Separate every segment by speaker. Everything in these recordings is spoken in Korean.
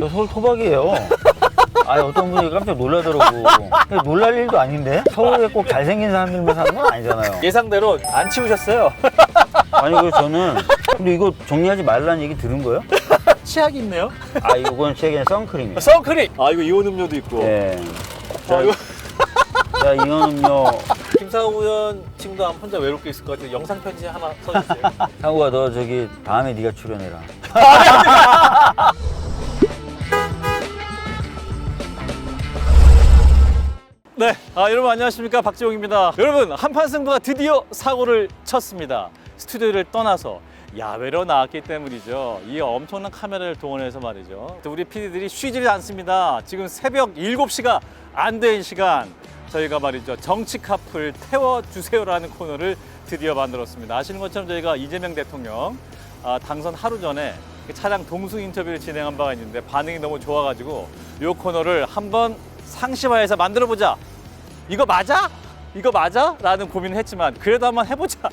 Speaker 1: 저 서울 토박이에요. 아니 어떤 분이 깜짝 놀라더라고. 놀랄 일도 아닌데? 서울에 꼭 잘생긴 사람들만 사는 건 아니잖아요.
Speaker 2: 예상대로 안 치우셨어요.
Speaker 1: 아니 그래서 저는 근데 이거 정리하지 말라는 얘기 들은 거예요?
Speaker 2: 치약이 있네요.
Speaker 1: 아 이건 제 그냥 선크림이에요.
Speaker 2: 선크림. 아 이거 이온 음료도 있고.
Speaker 1: 네.
Speaker 2: 아, 이거
Speaker 1: 자 이건 음료.
Speaker 2: 김상우 의원 지금도 혼자 외롭게 있을 것 같아요. 영상 편지 하나 써주세요.
Speaker 1: 상우가 너 저기 다음에 네가 출연해라.
Speaker 2: 네, 여러분 안녕하십니까, 박지용입니다. 여러분, 한판 승부가 드디어 사고를 쳤습니다. 스튜디오를 떠나서 야외로 나왔기 때문이죠. 이 엄청난 카메라를 동원해서 말이죠. 또 우리 PD들이 쉬지를 않습니다. 지금 새벽 7시가 안 된 시간 저희가 말이죠, 정치 카풀 태워주세요라는 코너를 드디어 만들었습니다. 아시는 것처럼 저희가 이재명 대통령 당선 하루 전에 차량 동승 인터뷰를 진행한 바가 있는데 반응이 너무 좋아가지고 이 코너를 한번 상시화해서 만들어보자. 이거 맞아? 이거 맞아? 라는 고민을 했지만 그래도 한번 해보자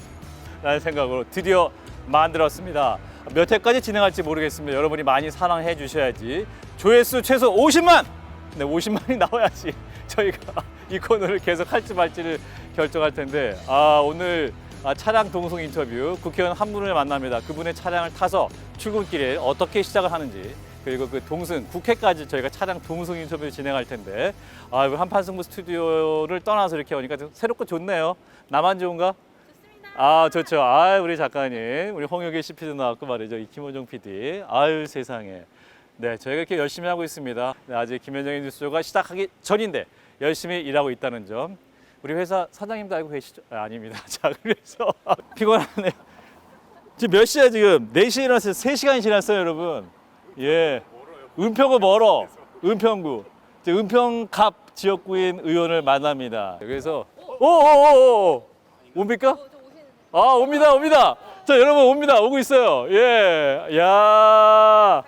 Speaker 2: 라는 생각으로 드디어 만들었습니다. 몇 회까지 진행할지 모르겠습니다. 여러분이 많이 사랑해 주셔야지. 조회수 최소 50만! 네, 50만이 나와야지 저희가 이 코너를 계속 할지 말지를 결정할 텐데 오늘 차량 동승 인터뷰 국회의원 한 분을 만납니다. 그분의 차량을 타서 출근길에 어떻게 시작을 하는지, 그리고 그 동승 국회까지 저희가 차량 동승 인터뷰를 진행할 텐데 한판승부 스튜디오를 떠나서 이렇게 오니까 좀 새롭고 좋네요. 나만 좋은가? 좋습니다. 좋죠. 우리 작가님, 우리 홍혁일 CP도 나왔고 말이죠. 이 김호정 PD. 아유 세상에. 네, 저희가 이렇게 열심히 하고 있습니다. 네, 아직 김현정의 뉴스쇼가 시작하기 전인데 열심히 일하고 있다는 점. 우리 회사 사장님도 알고 계시죠? 아닙니다. 자, 그래서 피곤하네요. 지금 몇 시야 지금? 4시에 일어났어요. 3시간이 지났어요, 여러분. 예. 은평구 멀어. 은평구. 이제 은평갑 지역구인 의원을 만납니다. 그래서 오오오오 옵니까? 옵니다, 옵니다. 자, 여러분 옵니다. 오고 있어요. 예. 야.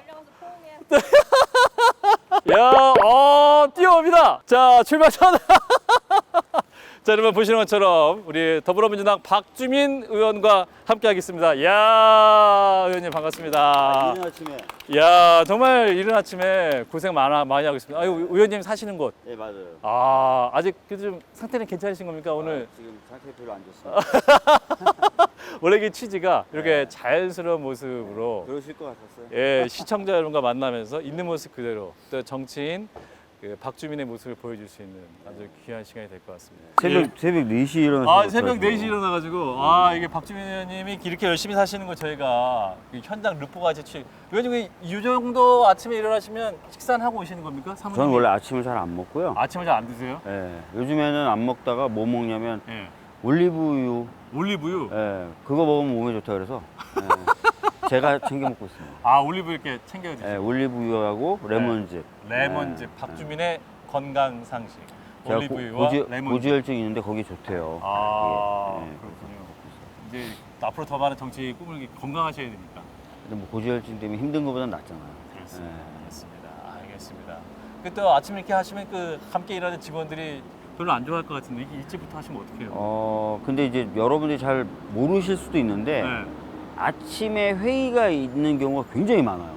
Speaker 2: 야, 뛰어옵니다. 자, 출발 전. 자, 여러분 보시는 것처럼 우리 더불어민주당 박주민 의원과 함께 하겠습니다. 야, 의원님 반갑습니다.
Speaker 1: 이른 아침에.
Speaker 2: 야, 정말 이른 아침에 고생 많이 하고 있습니다. 의원님 사시는 곳.
Speaker 1: 네 맞아요.
Speaker 2: 아직 좀 상태는 괜찮으신 겁니까 오늘?
Speaker 1: 지금 상태 별로 안 좋습니다.
Speaker 2: 원래 이 취지가 이렇게 자연스러운 모습으로
Speaker 1: 그러실 것 같았어요.
Speaker 2: 예, 시청자 여러분과 만나면서 있는 모습 그대로 또 정치인 박주민의 모습을 보여줄 수 있는 아주 귀한 시간이 될 것 같습니다.
Speaker 1: 새벽 4시 일어나서.
Speaker 2: 새벽 4시 일어나가지고 이게 박주민 의원님이 이렇게 열심히 사시는 거 저희가 현장 루포같이 의원님 이 정도 아침에 일어나시면 식사는 하고 오시는 겁니까? 사모님?
Speaker 1: 저는 원래 아침을 잘 안 먹고요.
Speaker 2: 아침을 잘 안 드세요?
Speaker 1: 예, 요즘에는 안 먹다가 뭐 먹냐면
Speaker 2: 예.
Speaker 1: 올리브유.
Speaker 2: 올리브유?
Speaker 1: 예, 그거 먹으면 몸에 좋다 그래서 제가 챙겨 먹고 있습니다.
Speaker 2: 올리브 이렇게 챙겨 드세요.
Speaker 1: 예, 올리브유하고 레몬즙.
Speaker 2: 레몬즙, 박주민의 건강 상식.
Speaker 1: 제가
Speaker 2: 올리브유와 레몬즙.
Speaker 1: 고지혈증 있는데 거기 좋대요. 예,
Speaker 2: 그렇군요. 이제 앞으로 더 많은 정치 꿈을 건강하셔야 되니까.
Speaker 1: 근데 뭐 고지혈증 때문에 힘든 것보단 낫잖아요.
Speaker 2: 그렇습니다.
Speaker 1: 예.
Speaker 2: 그렇습니다. 알겠습니다. 또 아침에 이렇게 하시면 함께 일하는 직원들이 별로 안 좋아할 것 같은데 이게 일찍부터 하시면 어떡해요?
Speaker 1: 근데 이제 여러분들이 잘 모르실 수도 있는데
Speaker 2: 네.
Speaker 1: 아침에 회의가 있는 경우가 굉장히 많아요.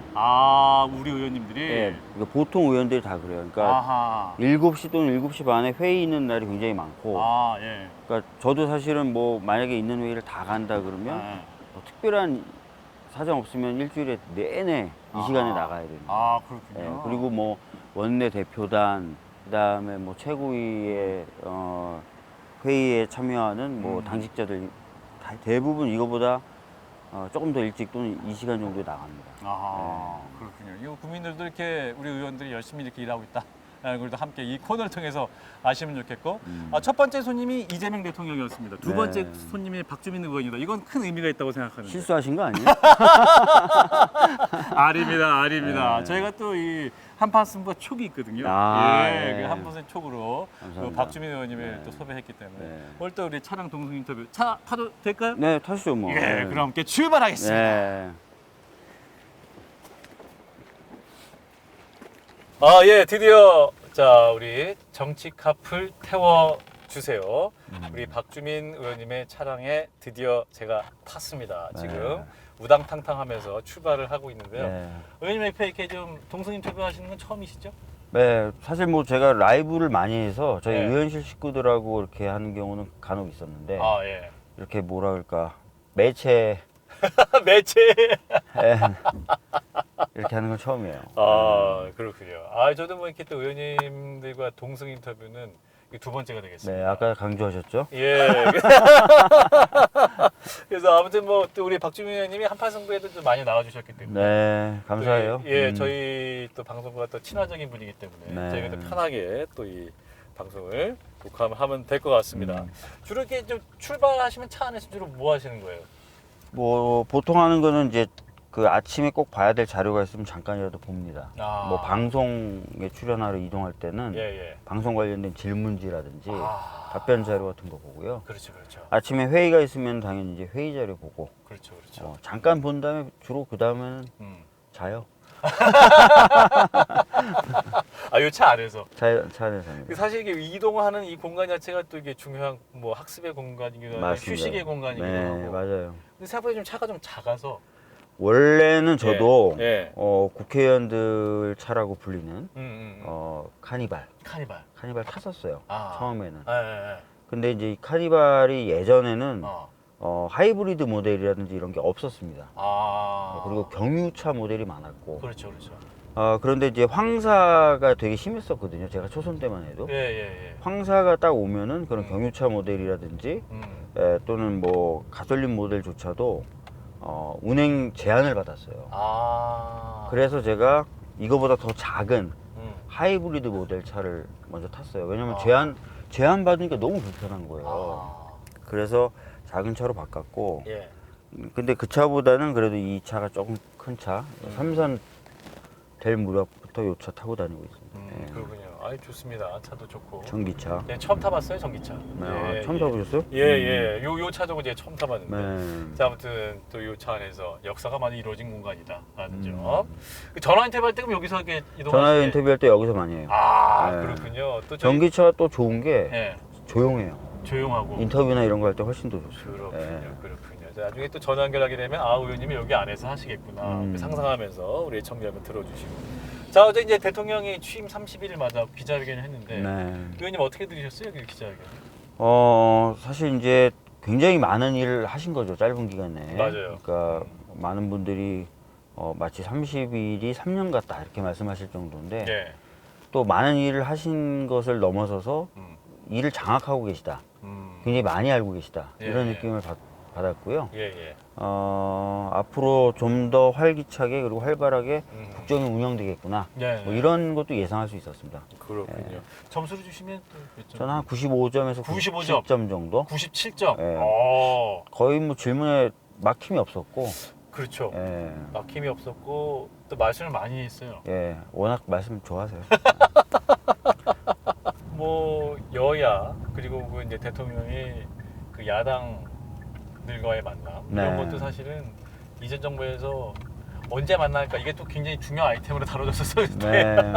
Speaker 2: 우리 의원님들이?
Speaker 1: 예, 그러니까 보통 의원들이 다 그래요. 그러니까 7시 또는 7시 반에 회의 있는 날이 굉장히 많고
Speaker 2: 예.
Speaker 1: 그러니까 저도 사실은 뭐 만약에 있는 회의를 다 간다 그러면 뭐 특별한 사정 없으면 일주일에 내내 이 시간에 나가야 됩니다.
Speaker 2: 그렇군요.
Speaker 1: 예, 그리고 뭐 원내 대표단 그다음에 뭐 최고위의 회의에 참여하는 뭐 당직자들 대부분 이거보다 조금 더 일찍 또는 이 시간 정도에 나갑니다.
Speaker 2: 그렇군요. 이 국민들도 이렇게 우리 의원들이 열심히 이렇게 일하고 있다라는 걸 함께 이 코너를 통해서 아시면 좋겠고 첫 번째 손님이 이재명 대통령이었습니다. 두 번째
Speaker 1: 네.
Speaker 2: 손님이 박주민 의원이다. 이건 큰 의미가 있다고 생각하는데.
Speaker 1: 실수하신 거 아니에요?
Speaker 2: 아닙니다.
Speaker 1: 네.
Speaker 2: 저희가 또 이 한판 승부가 촉이 있거든요. 그 한판 촉으로 박주민 의원님을 또 섭외했기 때문에 오늘 또 우리 차량 동승 인터뷰 타도 될까요?
Speaker 1: 네, 타시죠 뭐.
Speaker 2: 그럼 함께 출발하겠습니다.
Speaker 1: 네.
Speaker 2: 드디어 우리 정치 카풀 태워 주세요. 우리 박주민 의원님의 차량에 드디어 제가 탔습니다. 지금 우당탕탕하면서 출발을 하고 있는데요.
Speaker 1: 네.
Speaker 2: 의원님 옆에 이렇게 좀 동승 인터뷰 하시는 건 처음이시죠?
Speaker 1: 네, 사실 뭐 제가 라이브를 많이 해서 저희
Speaker 2: 네.
Speaker 1: 의원실 식구들하고 이렇게 하는 경우는 간혹 있었는데
Speaker 2: 아 예.
Speaker 1: 이렇게 뭐라 그럴까 매체
Speaker 2: 매체.
Speaker 1: 예, 이렇게 하는 건 처음이에요.
Speaker 2: 아 그렇군요. 아 저도 뭐 이렇게 또 의원님들과 동승 인터뷰는 이게 두 번째가 되겠습니다.
Speaker 1: 네, 아까 강조하셨죠?
Speaker 2: 예. 그래서 아무튼 뭐 또 우리 박주민 의원님이 한판 승부에도 좀 많이 나와주셨기 때문에.
Speaker 1: 네, 감사해요.
Speaker 2: 또 예, 저희 또 방송과 또 친화적인 분이기 때문에
Speaker 1: 네.
Speaker 2: 저희가 또 편하게 또 이 방송을 녹화하면 될 것 같습니다.
Speaker 1: 음.
Speaker 2: 주로 이렇게 좀 출발하시면 차 안에서 주로 뭐 하시는 거예요?
Speaker 1: 뭐 보통 하는 거는 이제 그 아침에 꼭 봐야 될 자료가 있으면 잠깐이라도 봅니다.
Speaker 2: 아.
Speaker 1: 뭐 방송에 출연하러 이동할 때는
Speaker 2: 예, 예.
Speaker 1: 방송 관련된 질문지라든지
Speaker 2: 아.
Speaker 1: 답변 자료 같은 거 보고요.
Speaker 2: 그렇죠, 그렇죠.
Speaker 1: 아침에 회의가 있으면 당연히 이제 회의 자료 보고
Speaker 2: 그렇죠, 그렇죠.
Speaker 1: 잠깐 본 다음에 주로 그 다음에는
Speaker 2: 음.
Speaker 1: 자요.
Speaker 2: 아, 요 차 안에서.
Speaker 1: 차 안에서 합니다.
Speaker 2: 사실 이게 이동하는 이 공간 자체가 또 이게 중요한 뭐 학습의 공간이기도 하고
Speaker 1: 맞습니다.
Speaker 2: 휴식의 공간이기도
Speaker 1: 네,
Speaker 2: 하고.
Speaker 1: 맞아요.
Speaker 2: 근데 생각보다 좀 차가 좀 작아서.
Speaker 1: 원래는 저도
Speaker 2: 예.
Speaker 1: 국회의원들 차라고 불리는
Speaker 2: 음.
Speaker 1: 카니발
Speaker 2: 카니발.
Speaker 1: 탔었어요.
Speaker 2: 아.
Speaker 1: 처음에는.
Speaker 2: 예.
Speaker 1: 근데 이제 이 카니발이 예전에는
Speaker 2: 어.
Speaker 1: 하이브리드 모델이라든지 이런 게 없었습니다.
Speaker 2: 아.
Speaker 1: 그리고 경유차 모델이 많았고.
Speaker 2: 그렇죠, 그렇죠.
Speaker 1: 그런데 이제 황사가 되게 심했었거든요. 제가 초선 때만 해도.
Speaker 2: 예.
Speaker 1: 황사가 딱 오면은 그런 경유차 모델이라든지 또는 뭐 가솔린 모델조차도 운행 제한을 받았어요.
Speaker 2: 아.
Speaker 1: 그래서 제가 이거보다 더 작은 하이브리드 모델 차를 먼저 탔어요. 왜냐면 제한 받으니까 너무 불편한 거예요.
Speaker 2: 아.
Speaker 1: 그래서 작은 차로 바꿨고,
Speaker 2: 예.
Speaker 1: 근데 그 차보다는 그래도 이 차가 조금 큰 차, 삼선 될 무렵부터 이 차 타고 다니고 있습니다. 예.
Speaker 2: 그렇군요. 아이 좋습니다. 차도 좋고.
Speaker 1: 전기차.
Speaker 2: 네, 처음 타봤어요, 전기차.
Speaker 1: 네, 처음 타보셨어요?
Speaker 2: 예. 요 차도 이제 처음 타봤는데.
Speaker 1: 네.
Speaker 2: 자, 아무튼 또 요 차 안에서 역사가 많이 이루어진 공간이다라는 점. 그 전화 인터뷰할 때 그럼 여기서 이렇게 이동하시게.
Speaker 1: 전화 인터뷰할 때 여기서 많이 해요.
Speaker 2: 아,
Speaker 1: 네.
Speaker 2: 그렇군요. 또
Speaker 1: 전기차가 또 좋은 게
Speaker 2: 예.
Speaker 1: 조용해요.
Speaker 2: 조용하고.
Speaker 1: 인터뷰나 이런 거 할 때 훨씬 더 좋습니다.
Speaker 2: 그렇군요. 자, 나중에 또 전화 연결하게 되면 의원님이 여기 안에서 하시겠구나 상상하면서 우리 청취자 한번 들어주시고. 자, 어제 이제 대통령이 취임 30일을 맞아 기자회견을 했는데
Speaker 1: 네.
Speaker 2: 의원님 어떻게 들으셨어요, 그 기자회견?
Speaker 1: 사실 이제 굉장히 많은 일을 하신 거죠, 짧은 기간에.
Speaker 2: 맞아요.
Speaker 1: 그러니까 많은 분들이 마치 30일이 3년 같다 이렇게 말씀하실 정도인데
Speaker 2: 예.
Speaker 1: 또 많은 일을 하신 것을 넘어서서
Speaker 2: 음.
Speaker 1: 일을 장악하고 계시다. 굉장히 많이 알고 계시다.
Speaker 2: 예,
Speaker 1: 이런
Speaker 2: 예.
Speaker 1: 느낌을 받았고요.
Speaker 2: 예.
Speaker 1: 앞으로 좀 더 활기차게 그리고 활발하게 국정이 운영되겠구나.
Speaker 2: 예.
Speaker 1: 뭐 이런 것도 예상할 수 있었습니다.
Speaker 2: 그렇군요. 점수를 주시면 또 몇 점?
Speaker 1: 저는 한 95점에서
Speaker 2: 95점.
Speaker 1: 97점 정도.
Speaker 2: 97점.
Speaker 1: 예.
Speaker 2: 어.
Speaker 1: 거의 뭐 질문에 막힘이 없었고,
Speaker 2: 그렇죠.
Speaker 1: 예,
Speaker 2: 막힘이 없었고 또 말씀을 많이 했어요.
Speaker 1: 예, 워낙 말씀 좋아하세요.
Speaker 2: 뭐 여야 그리고 그 이제 대통령이 그 야당들과의 만남 이런
Speaker 1: 네.
Speaker 2: 것도 사실은 이전 정부에서 언제 만날까 이게 또 굉장히 중요한 아이템으로 다뤄졌었는데
Speaker 1: 네,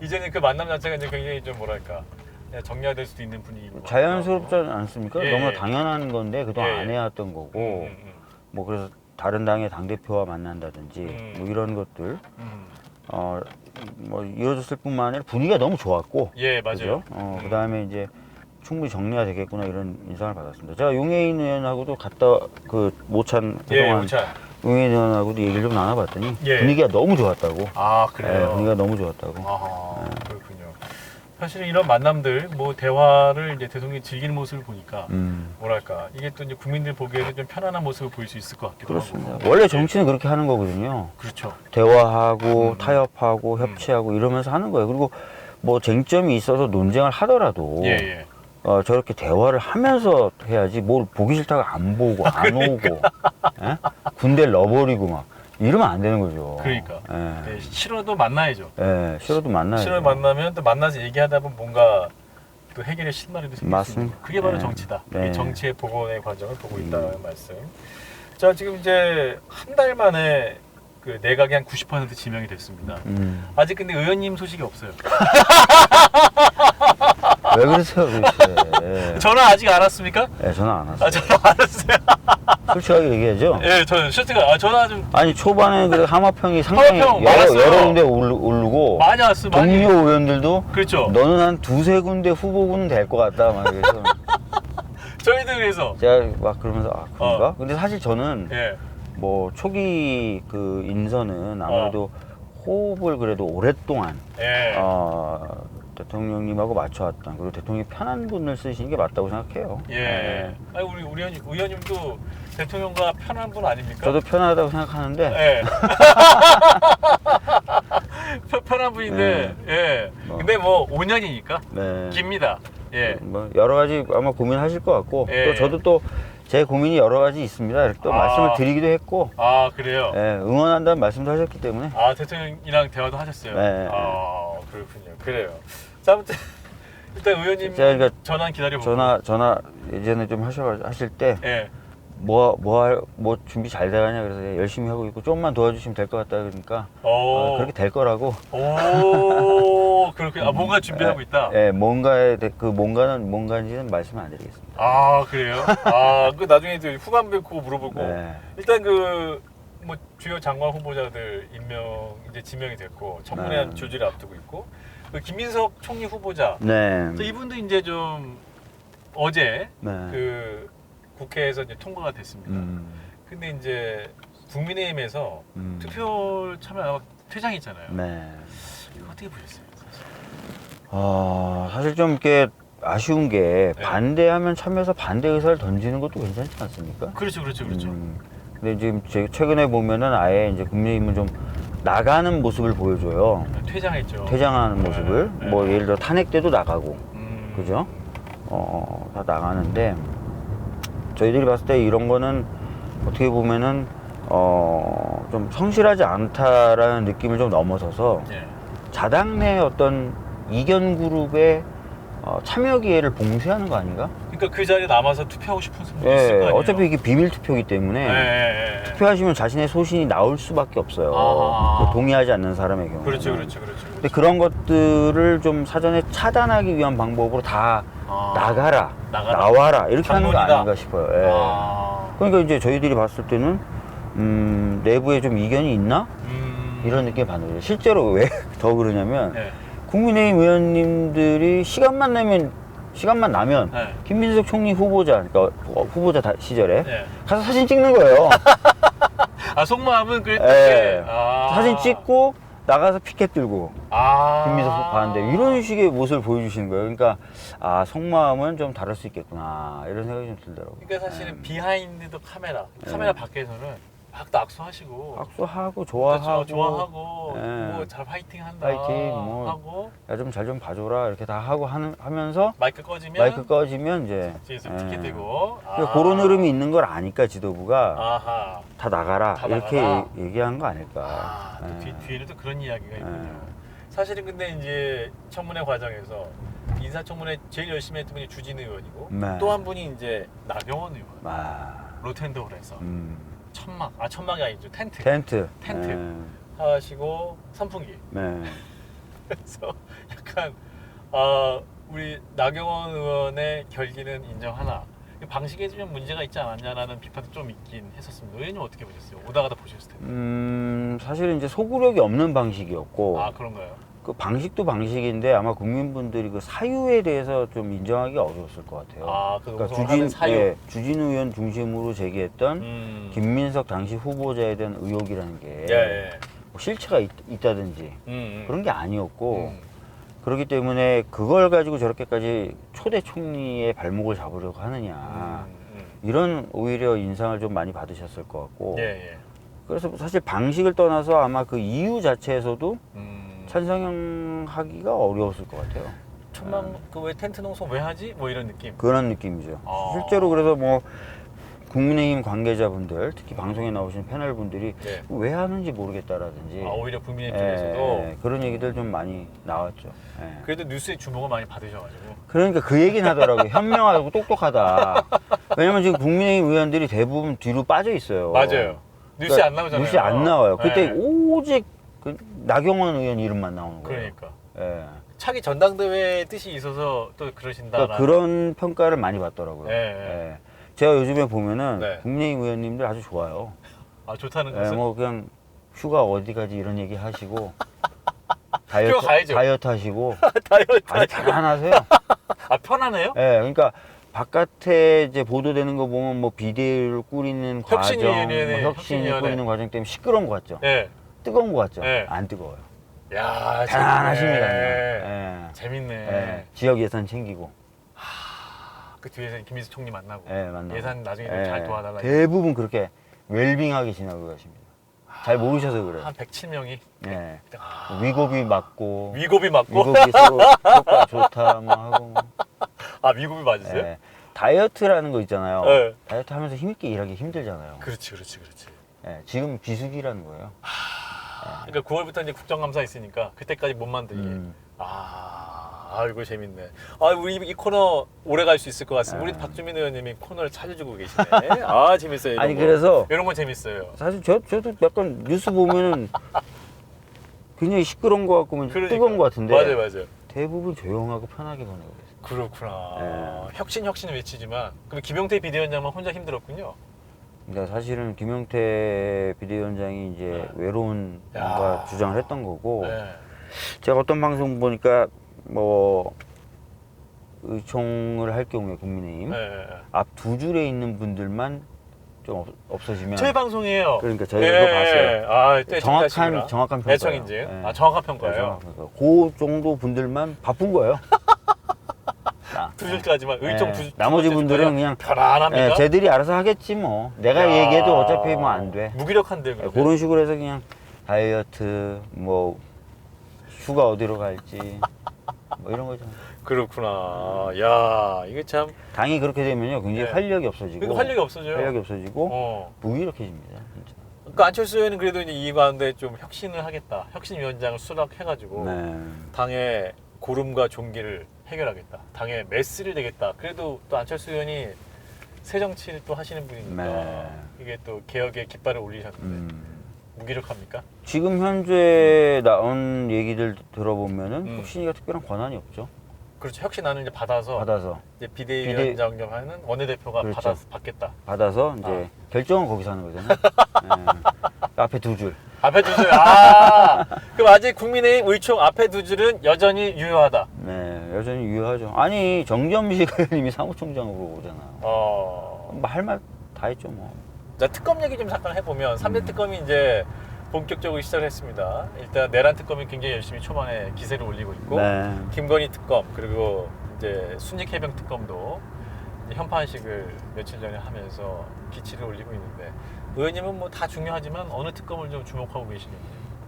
Speaker 2: 이제는 그 만남 자체가 이제 굉장히 좀 뭐랄까 그냥 정리화될 수도 있는 분위기고
Speaker 1: 자연스럽지 않습니까?
Speaker 2: 예,
Speaker 1: 너무나
Speaker 2: 예.
Speaker 1: 당연한 건데 그동안
Speaker 2: 예, 예.
Speaker 1: 안 해왔던 거고, 뭐 그래서 다른 당의 당 대표와 만난다든지 뭐 이런 것들 뭐 이루어졌을 뿐만 아니라 분위기가 너무 좋았고,
Speaker 2: 예, 맞아요.
Speaker 1: 그죠? 그 다음에 이제 충분히 정리가 되겠구나 이런 인상을 받았습니다. 제가 용해인 의원하고도 갔다 그 모찬
Speaker 2: 예,
Speaker 1: 그동안
Speaker 2: 오찬.
Speaker 1: 용해인 의원하고도 얘기를 좀 나눠봤더니
Speaker 2: 예.
Speaker 1: 분위기가 너무 좋았다고.
Speaker 2: 아
Speaker 1: 예,
Speaker 2: 그래요.
Speaker 1: 분위기가 너무 좋았다고.
Speaker 2: 아 그렇군요. 사실은 이런 만남들 뭐 대화를 이제 대통령이 즐기는 모습을 보니까 뭐랄까 이게 또 이제 국민들 보기에는 좀 편안한 모습을 보일 수 있을 것 같기도
Speaker 1: 그렇습니다.
Speaker 2: 하고.
Speaker 1: 원래 정치는 그렇게 하는 거거든요.
Speaker 2: 그렇죠.
Speaker 1: 대화하고 타협하고 협치하고 이러면서 하는 거예요. 그리고 뭐 쟁점이 있어서 논쟁을 하더라도
Speaker 2: 예.
Speaker 1: 저렇게 대화를 하면서 해야지 뭘 보기 싫다고 안 보고 안 오고 예? 군대를 넣어버리고 막 이러면 안 되는 거죠.
Speaker 2: 그러니까.
Speaker 1: 예.
Speaker 2: 네, 싫어도 만나야죠.
Speaker 1: 예, 싫어도 만나야죠.
Speaker 2: 싫어 만나면 또 만나서 얘기하다 보면 뭔가 또 해결의 실마리도 생길 수
Speaker 1: 맞습니다.
Speaker 2: 있는 그게 바로
Speaker 1: 네.
Speaker 2: 정치다.
Speaker 1: 네.
Speaker 2: 이 정치의 복원의 과정을 보고 있다는 말씀. 자 지금 이제 한 달 만에 그 내각이 한 90% 지명이 됐습니다. 아직 근데 의원님 소식이 없어요.
Speaker 1: 왜 그러세요, 도대체? 예.
Speaker 2: 전화 아직 안 왔습니까?
Speaker 1: 예, 전화 안 왔어요.
Speaker 2: 전화 안 왔어요.
Speaker 1: 솔직하게 얘기하죠.
Speaker 2: 예, 저는 슈트가 전화 좀
Speaker 1: 아니 초반에 그 하마평이 상당히
Speaker 2: 하마평 많았어요.
Speaker 1: 여러 군데 오르고
Speaker 2: 많이 왔어, 많이.
Speaker 1: 동료 의원들도
Speaker 2: 그렇죠.
Speaker 1: 너는 한 두세 군데 후보군은 될 것 같다 막 그래서
Speaker 2: 저희도 그래서.
Speaker 1: 제가 막 그러면서 아 그런가?
Speaker 2: 어.
Speaker 1: 근데 사실 저는
Speaker 2: 예.
Speaker 1: 뭐 초기 그 인선은 아무래도 호흡을 그래도 오랫동안
Speaker 2: 예.
Speaker 1: 대통령님하고 맞춰왔던 그리고 대통령이 편한 분을 쓰시는 게 맞다고 생각해요.
Speaker 2: 예. 아니, 우리 의원님도 대통령과 편한 분 아닙니까?
Speaker 1: 저도 편하다고 생각하는데
Speaker 2: 예. 편한 분인데, 예. 근데 뭐 5년이니까
Speaker 1: 네.
Speaker 2: 깁니다. 예.
Speaker 1: 뭐 여러 가지 아마 고민하실 것 같고
Speaker 2: 예.
Speaker 1: 또 저도 또 제 고민이 여러 가지 있습니다. 이렇게 또
Speaker 2: 아.
Speaker 1: 말씀을 드리기도 했고
Speaker 2: 아, 그래요?
Speaker 1: 예, 응원한다는 말씀도 하셨기 때문에
Speaker 2: 아, 대통령이랑 대화도 하셨어요?
Speaker 1: 네.
Speaker 2: 아, 그렇군요. 그래요. 자, 아무튼 일단 의원님
Speaker 1: 제가 그러니까
Speaker 2: 전화 기다려보고.
Speaker 1: 전화 예전에 좀 하실 때
Speaker 2: 예.
Speaker 1: 뭐 준비 잘 돼가냐 그래서 열심히 하고 있고 조금만 도와주시면 될 것 같다 그러니까
Speaker 2: 오.
Speaker 1: 그렇게 될 거라고.
Speaker 2: 오, 그렇군요. 아, 뭔가 준비하고 있다?
Speaker 1: 예, 뭔가는 뭔가인지는 말씀을 안 드리겠습니다.
Speaker 2: 아, 그래요? 아, 그 나중에 이제 후반 뵙고 물어보고.
Speaker 1: 네.
Speaker 2: 일단 뭐 주요 장관 후보자들 임명 이제 지명이 됐고 청문회
Speaker 1: 네.
Speaker 2: 조지를 앞두고 있고 그 김민석 총리 후보자.
Speaker 1: 네.
Speaker 2: 이분도 이제 좀 어제
Speaker 1: 네.
Speaker 2: 그 국회에서 이제 통과가 됐습니다. 근데 이제 국민의힘에서 투표 참여 퇴장했잖아요.
Speaker 1: 네.
Speaker 2: 이거 어떻게 보셨어요? 사실?
Speaker 1: 사실 좀 이렇게 아쉬운 게
Speaker 2: 네.
Speaker 1: 반대하면 참여해서 반대 의사를 던지는 것도 괜찮지 않습니까?
Speaker 2: 그렇죠.
Speaker 1: 근데 지금 최근에 보면은 아예 이제 국민의힘은 좀 나가는 모습을 보여줘요.
Speaker 2: 퇴장했죠.
Speaker 1: 퇴장하는 모습을.
Speaker 2: 네.
Speaker 1: 뭐 예를 들어 탄핵 때도 나가고,
Speaker 2: 음.
Speaker 1: 그죠? 다 나가는데 저희들이 봤을 때 이런 거는 어떻게 보면은 좀 성실하지 않다라는 느낌을 좀 넘어서서
Speaker 2: 예.
Speaker 1: 자당 내 어떤 이견 그룹의 참여 기회를 봉쇄하는 거 아닌가?
Speaker 2: 그러니까 그 자리에 남아서 투표하고 싶은 분도 있을 거
Speaker 1: 예,
Speaker 2: 아니에요.
Speaker 1: 어차피 이게 비밀 투표이기 때문에
Speaker 2: 예.
Speaker 1: 투표하시면 자신의 소신이 나올 수밖에 없어요.
Speaker 2: 아.
Speaker 1: 그 동의하지 않는 사람의 경우.
Speaker 2: 그렇죠.
Speaker 1: 근데 그런 것들을 좀 사전에 차단하기 위한 방법으로 다 나가라, 나와라 이렇게 하는 거
Speaker 2: 당론이다.
Speaker 1: 아닌가 싶어요. 예. 그러니까 이제 저희들이 봤을 때는 내부에 좀 이견이 있나 이런 느낌이 받는 거죠. 실제로 왜 더 그러냐면
Speaker 2: 네.
Speaker 1: 국민의힘 의원님들이 시간만 나면
Speaker 2: 네.
Speaker 1: 김민석 총리 후보자, 그러니까 후보자 시절에
Speaker 2: 네.
Speaker 1: 가서 사진 찍는 거예요.
Speaker 2: 아, 속마음은 그랬던
Speaker 1: 예.
Speaker 2: 게
Speaker 1: 사진 찍고 나가서 피켓 들고 김민석 후보 반대 이런 식의 모습을 보여주시는 거예요. 그러니까 속마음은 좀 다를 수 있겠구나 이런 생각이 좀 들더라고요.
Speaker 2: 그러니까 사실은 비하인드도 카메라 밖에서는 막 악수하시고
Speaker 1: 악수하고 좋아하고
Speaker 2: 좋아하고
Speaker 1: 예.
Speaker 2: 뭐 잘 화이팅한다
Speaker 1: 화이팅, 뭐.
Speaker 2: 하고
Speaker 1: 야 좀 잘 좀 봐줘라 이렇게 다 하고 하면서
Speaker 2: 마이크 꺼지면
Speaker 1: 이제
Speaker 2: 뒤에서 피켓 들고
Speaker 1: 그러니까 그런 흐름이 있는 걸 아니까 지도부가
Speaker 2: 아하.
Speaker 1: 다 나가라
Speaker 2: 다
Speaker 1: 이렇게
Speaker 2: 나가라.
Speaker 1: 얘기한 거 아닐까.
Speaker 2: 또 뒤에는 또 그런 이야기가 있군요.
Speaker 1: 예.
Speaker 2: 사실은 근데 이제 청문회 과정에서 인사청문회 제일 열심히 했던 분이 주진 의원이고
Speaker 1: 네.
Speaker 2: 또 한 분이 이제 나경원 의원
Speaker 1: 아,
Speaker 2: 로텐더홀에서 천막이 아니죠 텐트
Speaker 1: 텐트.
Speaker 2: 하시고 선풍기
Speaker 1: 네.
Speaker 2: 그래서 약간 우리 나경원 의원의 결기는 인정하나 방식에 좀 문제가 있지 않았냐라는 비판도 좀 있긴 했었습니다. 의원님 어떻게 보셨어요? 오다 가다 보셨을 텐데.
Speaker 1: 사실은 이제 소구력이 없는 방식이었고
Speaker 2: 아, 그런가요?
Speaker 1: 그 방식도 방식인데 아마 국민분들이 그 사유에 대해서 좀 인정하기가 어려웠을 것 같아요.
Speaker 2: 그 그러니까 사유.
Speaker 1: 주진 의원 중심으로 제기했던 김민석 당시 후보자에 대한 의혹이라는 게 뭐 실체가 있다든지 그런 게 아니었고 그렇기 때문에 그걸 가지고 저렇게까지 초대 총리의 발목을 잡으려고 하느냐 이런 오히려 인상을 좀 많이 받으셨을 것 같고 그래서 사실 방식을 떠나서 아마 그 이유 자체에서도 찬성하기가 어려웠을 것 같아요.
Speaker 2: 천막 그 왜 텐트 농성 왜 하지? 뭐 이런 느낌.
Speaker 1: 그런 느낌이죠. 실제로 그래서 뭐 국민의힘 관계자분들 특히 방송에 나오신 패널분들이 왜 하는지 모르겠다라든지
Speaker 2: 오히려 국민의힘 쪽에서도
Speaker 1: 그런 얘기들 좀 많이 나왔죠.
Speaker 2: 그래도 뉴스에 주목을 많이 받으셔가지고
Speaker 1: 그러니까 그 얘기는 하더라고요. 현명하고 똑똑하다. 왜냐면 지금 국민의힘 의원들이 대부분 뒤로 빠져 있어요.
Speaker 2: 맞아요. 뉴스에
Speaker 1: 그러니까
Speaker 2: 안 나오잖아요.
Speaker 1: 뉴스에 안 나와요. 그때 오직 그 나경원 의원 이름만 나오는 거예요.
Speaker 2: 그러니까. 차기 전당대회 뜻이 있어서 또 그러신다.
Speaker 1: 그러니까 그런 평가를 많이 받더라고요. 제가 요즘에 보면은
Speaker 2: 네.
Speaker 1: 국민의힘 의원님들 아주 좋아요.
Speaker 2: 아, 좋다는
Speaker 1: 예,
Speaker 2: 것은?
Speaker 1: 뭐 그냥 휴가 어디 가지 이런 얘기 하시고
Speaker 2: 휴가 가야죠.
Speaker 1: 다이어트 하시고
Speaker 2: 다이어트
Speaker 1: 아주 편안하세요.
Speaker 2: 아, 편하네요?
Speaker 1: 예, 그러니까 바깥에 이제 보도되는 거 보면 뭐 비대위를 꾸리는 과정,
Speaker 2: 혁신위원회네,
Speaker 1: 뭐 혁신을
Speaker 2: 혁신위원회.
Speaker 1: 꾸리는 과정 때문에 시끄러운 것 같죠.
Speaker 2: 네.
Speaker 1: 뜨거운 것 같죠.
Speaker 2: 네.
Speaker 1: 안 뜨거워요.
Speaker 2: 야,
Speaker 1: 편안하십니다.
Speaker 2: 재밌네.
Speaker 1: 그냥. 예.
Speaker 2: 재밌네.
Speaker 1: 예, 지역 예산 챙기고.
Speaker 2: 그 뒤에서 김민수 총리 만나고.
Speaker 1: 예, 만나고.
Speaker 2: 예산 나중에
Speaker 1: 예,
Speaker 2: 잘 도와달라.
Speaker 1: 대부분 그렇게 웰빙하게 지나고 가십니다. 잘 모르셔서 그래요.
Speaker 2: 한 107명이
Speaker 1: 예.
Speaker 2: 아,
Speaker 1: 위고비 맞고,
Speaker 2: 위고비 맞고.
Speaker 1: 위고비 서로 효과 좋다 뭐 하고.
Speaker 2: 아, 위고비 맞으세요?
Speaker 1: 예. 다이어트라는 거 있잖아요.
Speaker 2: 네.
Speaker 1: 다이어트 하면서 힘있게 일하기 힘들잖아요.
Speaker 2: 그렇지.
Speaker 1: 예, 지금 비수기라는 거예요.
Speaker 2: 그러니까 9월부터 이제 국정감사 있으니까 그때까지 못 만들게.
Speaker 1: 음.
Speaker 2: 이거 재밌네. 우리 이 코너 오래 갈 수 있을 것 같습니다. 우리 박주민 의원님이 코너를 찾아주고 계시네. 재밌어요. 이런
Speaker 1: 아니
Speaker 2: 거.
Speaker 1: 그래서
Speaker 2: 이런 건 재밌어요.
Speaker 1: 사실 저도 약간 뉴스 보면은 굉장히 시끄러운 것 같고
Speaker 2: 그러니까.
Speaker 1: 뜨거운 것 같은데
Speaker 2: 맞아요.
Speaker 1: 대부분 조용하고 편하게 보내고 있어요.
Speaker 2: 그렇구나. 혁신을 외치지만 그럼 김용태 비대위원장만 혼자 힘들었군요.
Speaker 1: 그러니까 사실은 김용태 비대위원장이 이제
Speaker 2: 네.
Speaker 1: 외로운
Speaker 2: 야.
Speaker 1: 뭔가 주장을 했던 거고
Speaker 2: 네.
Speaker 1: 제가 어떤 방송 보니까 뭐 의총을 할 경우에 국민의힘
Speaker 2: 네.
Speaker 1: 앞 두 줄에 있는 분들만 좀 없어지면
Speaker 2: 저희 방송이에요.
Speaker 1: 그러니까 저희가 그거 봤어요.
Speaker 2: 또
Speaker 1: 정확한 평가예요.
Speaker 2: 애청인지.
Speaker 1: 네.
Speaker 2: 정확한 평가예요.
Speaker 1: 그 정도 분들만 바쁜 거예요.
Speaker 2: 두 줄까지만 의총 두
Speaker 1: 나머지 분들은 그냥
Speaker 2: 편안합니다.
Speaker 1: 쟤들이 알아서 하겠지 뭐. 내가
Speaker 2: 야.
Speaker 1: 얘기해도 어차피 뭐 안 돼.
Speaker 2: 무기력한데 그러면.
Speaker 1: 그런 식으로 해서 그냥 다이어트 뭐 휴가 어디로 갈지 뭐 이런 거죠.
Speaker 2: 그렇구나. 야, 이게 참
Speaker 1: 당이 그렇게 되면요 굉장히
Speaker 2: 네.
Speaker 1: 활력이 없어지고
Speaker 2: 이거 활력이 없어져요.
Speaker 1: 활력이 없어지고
Speaker 2: 어.
Speaker 1: 무기력해집니다. 진짜.
Speaker 2: 그러니까 안철수 의원은 그래도 이제 이 가운데 좀 혁신을 하겠다. 혁신위원장을 수락해가지고
Speaker 1: 네.
Speaker 2: 당의 고름과 종기를 해결하겠다. 당의 메스를 내겠다. 그래도 또 안철수 의원이 새 정치를 또 하시는 분이니까
Speaker 1: 네.
Speaker 2: 이게 또 개혁의 깃발을 올리셨는데 무기력합니까?
Speaker 1: 지금 현재 나온 얘기들 들어보면은
Speaker 2: 음.
Speaker 1: 혁신이가 특별한 권한이 없죠.
Speaker 2: 그렇죠. 혁신안을 이제 받아서 이제 비대위원장 겸하는 원내대표가
Speaker 1: 그렇죠.
Speaker 2: 받겠다.
Speaker 1: 이제 결정은 거기서 하는 거잖아요. 네. 앞에 두 줄.
Speaker 2: 앞에 두 줄. 그럼 아직 국민의힘 의총 앞에 두 줄은 여전히 유효하다.
Speaker 1: 네, 여전히 유효하죠. 아니 정점식 의원님이 사무총장으로 오잖아요. 할 말 다 했죠 뭐.
Speaker 2: 자, 특검 얘기 좀 잠깐 해보면 3대 특검이 이제 본격적으로 시작을 했습니다. 일단 내란 특검이 굉장히 열심히 초반에 기세를 올리고 있고
Speaker 1: 네.
Speaker 2: 김건희 특검 그리고 이제 순직 해병 특검도 이제 현판식을 며칠 전에 하면서 기치를 올리고 있는데 의원님은 뭐 다 중요하지만 어느 특검을 좀 주목하고 계시는지.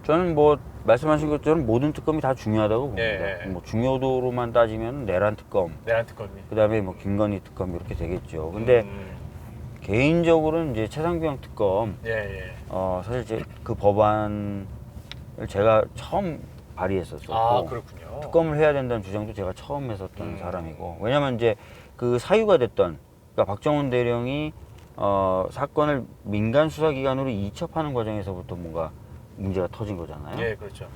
Speaker 1: 저는 뭐 말씀하신 것처럼 모든 특검이 다 중요하다고 봅니다.
Speaker 2: 예.
Speaker 1: 뭐 중요도로만 따지면 내란 특검,
Speaker 2: 내란 특검이.
Speaker 1: 그다음에 뭐 김건희 특검 이렇게 되겠죠. 근데 개인적으로는 이제 최상병 특검,
Speaker 2: 예.
Speaker 1: 사실 그 법안을 제가 처음 발의했었고
Speaker 2: 그렇군요.
Speaker 1: 특검을 해야 된다는 주장도 제가 처음 했었던
Speaker 2: 음.
Speaker 1: 사람이고, 왜냐면 이제 그 사유가 됐던, 그러니까 박정훈 대령이 사건을 민간 수사기관으로 이첩하는 과정에서부터 뭔가 문제가 터진 거잖아요.
Speaker 2: 예, 그렇죠.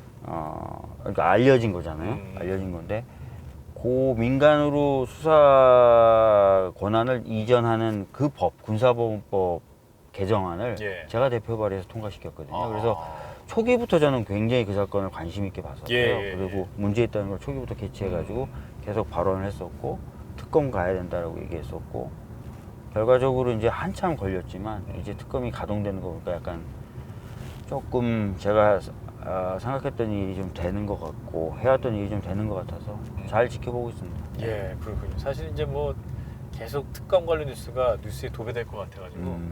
Speaker 1: 그러니까 알려진 거잖아요. 알려진 건데, 그 민간으로 수사 권한을 이전하는 그 법, 군사보훈법 개정안을
Speaker 2: 예.
Speaker 1: 제가 대표 발의해서 통과시켰거든요. 그래서 초기부터 저는 굉장히 그 사건을 관심 있게 봤었어요.
Speaker 2: 예.
Speaker 1: 그리고 문제 있다는 걸 초기부터 캐치해가지고 계속 발언을 했었고, 특검 가야 된다라고 얘기했었고, 결과적으로 이제 한참 걸렸지만 이제 특검이 가동되는 거 보니까 약간 조금 제가 생각했던 일이 좀 되는 것 같고 해왔던 일이 좀 되는 것 같아서 잘 지켜보고 있습니다.
Speaker 2: 예, 그렇군요. 사실 이제 뭐 계속 특검 관련 뉴스가 뉴스에 도배될 것 같아가지고 뭐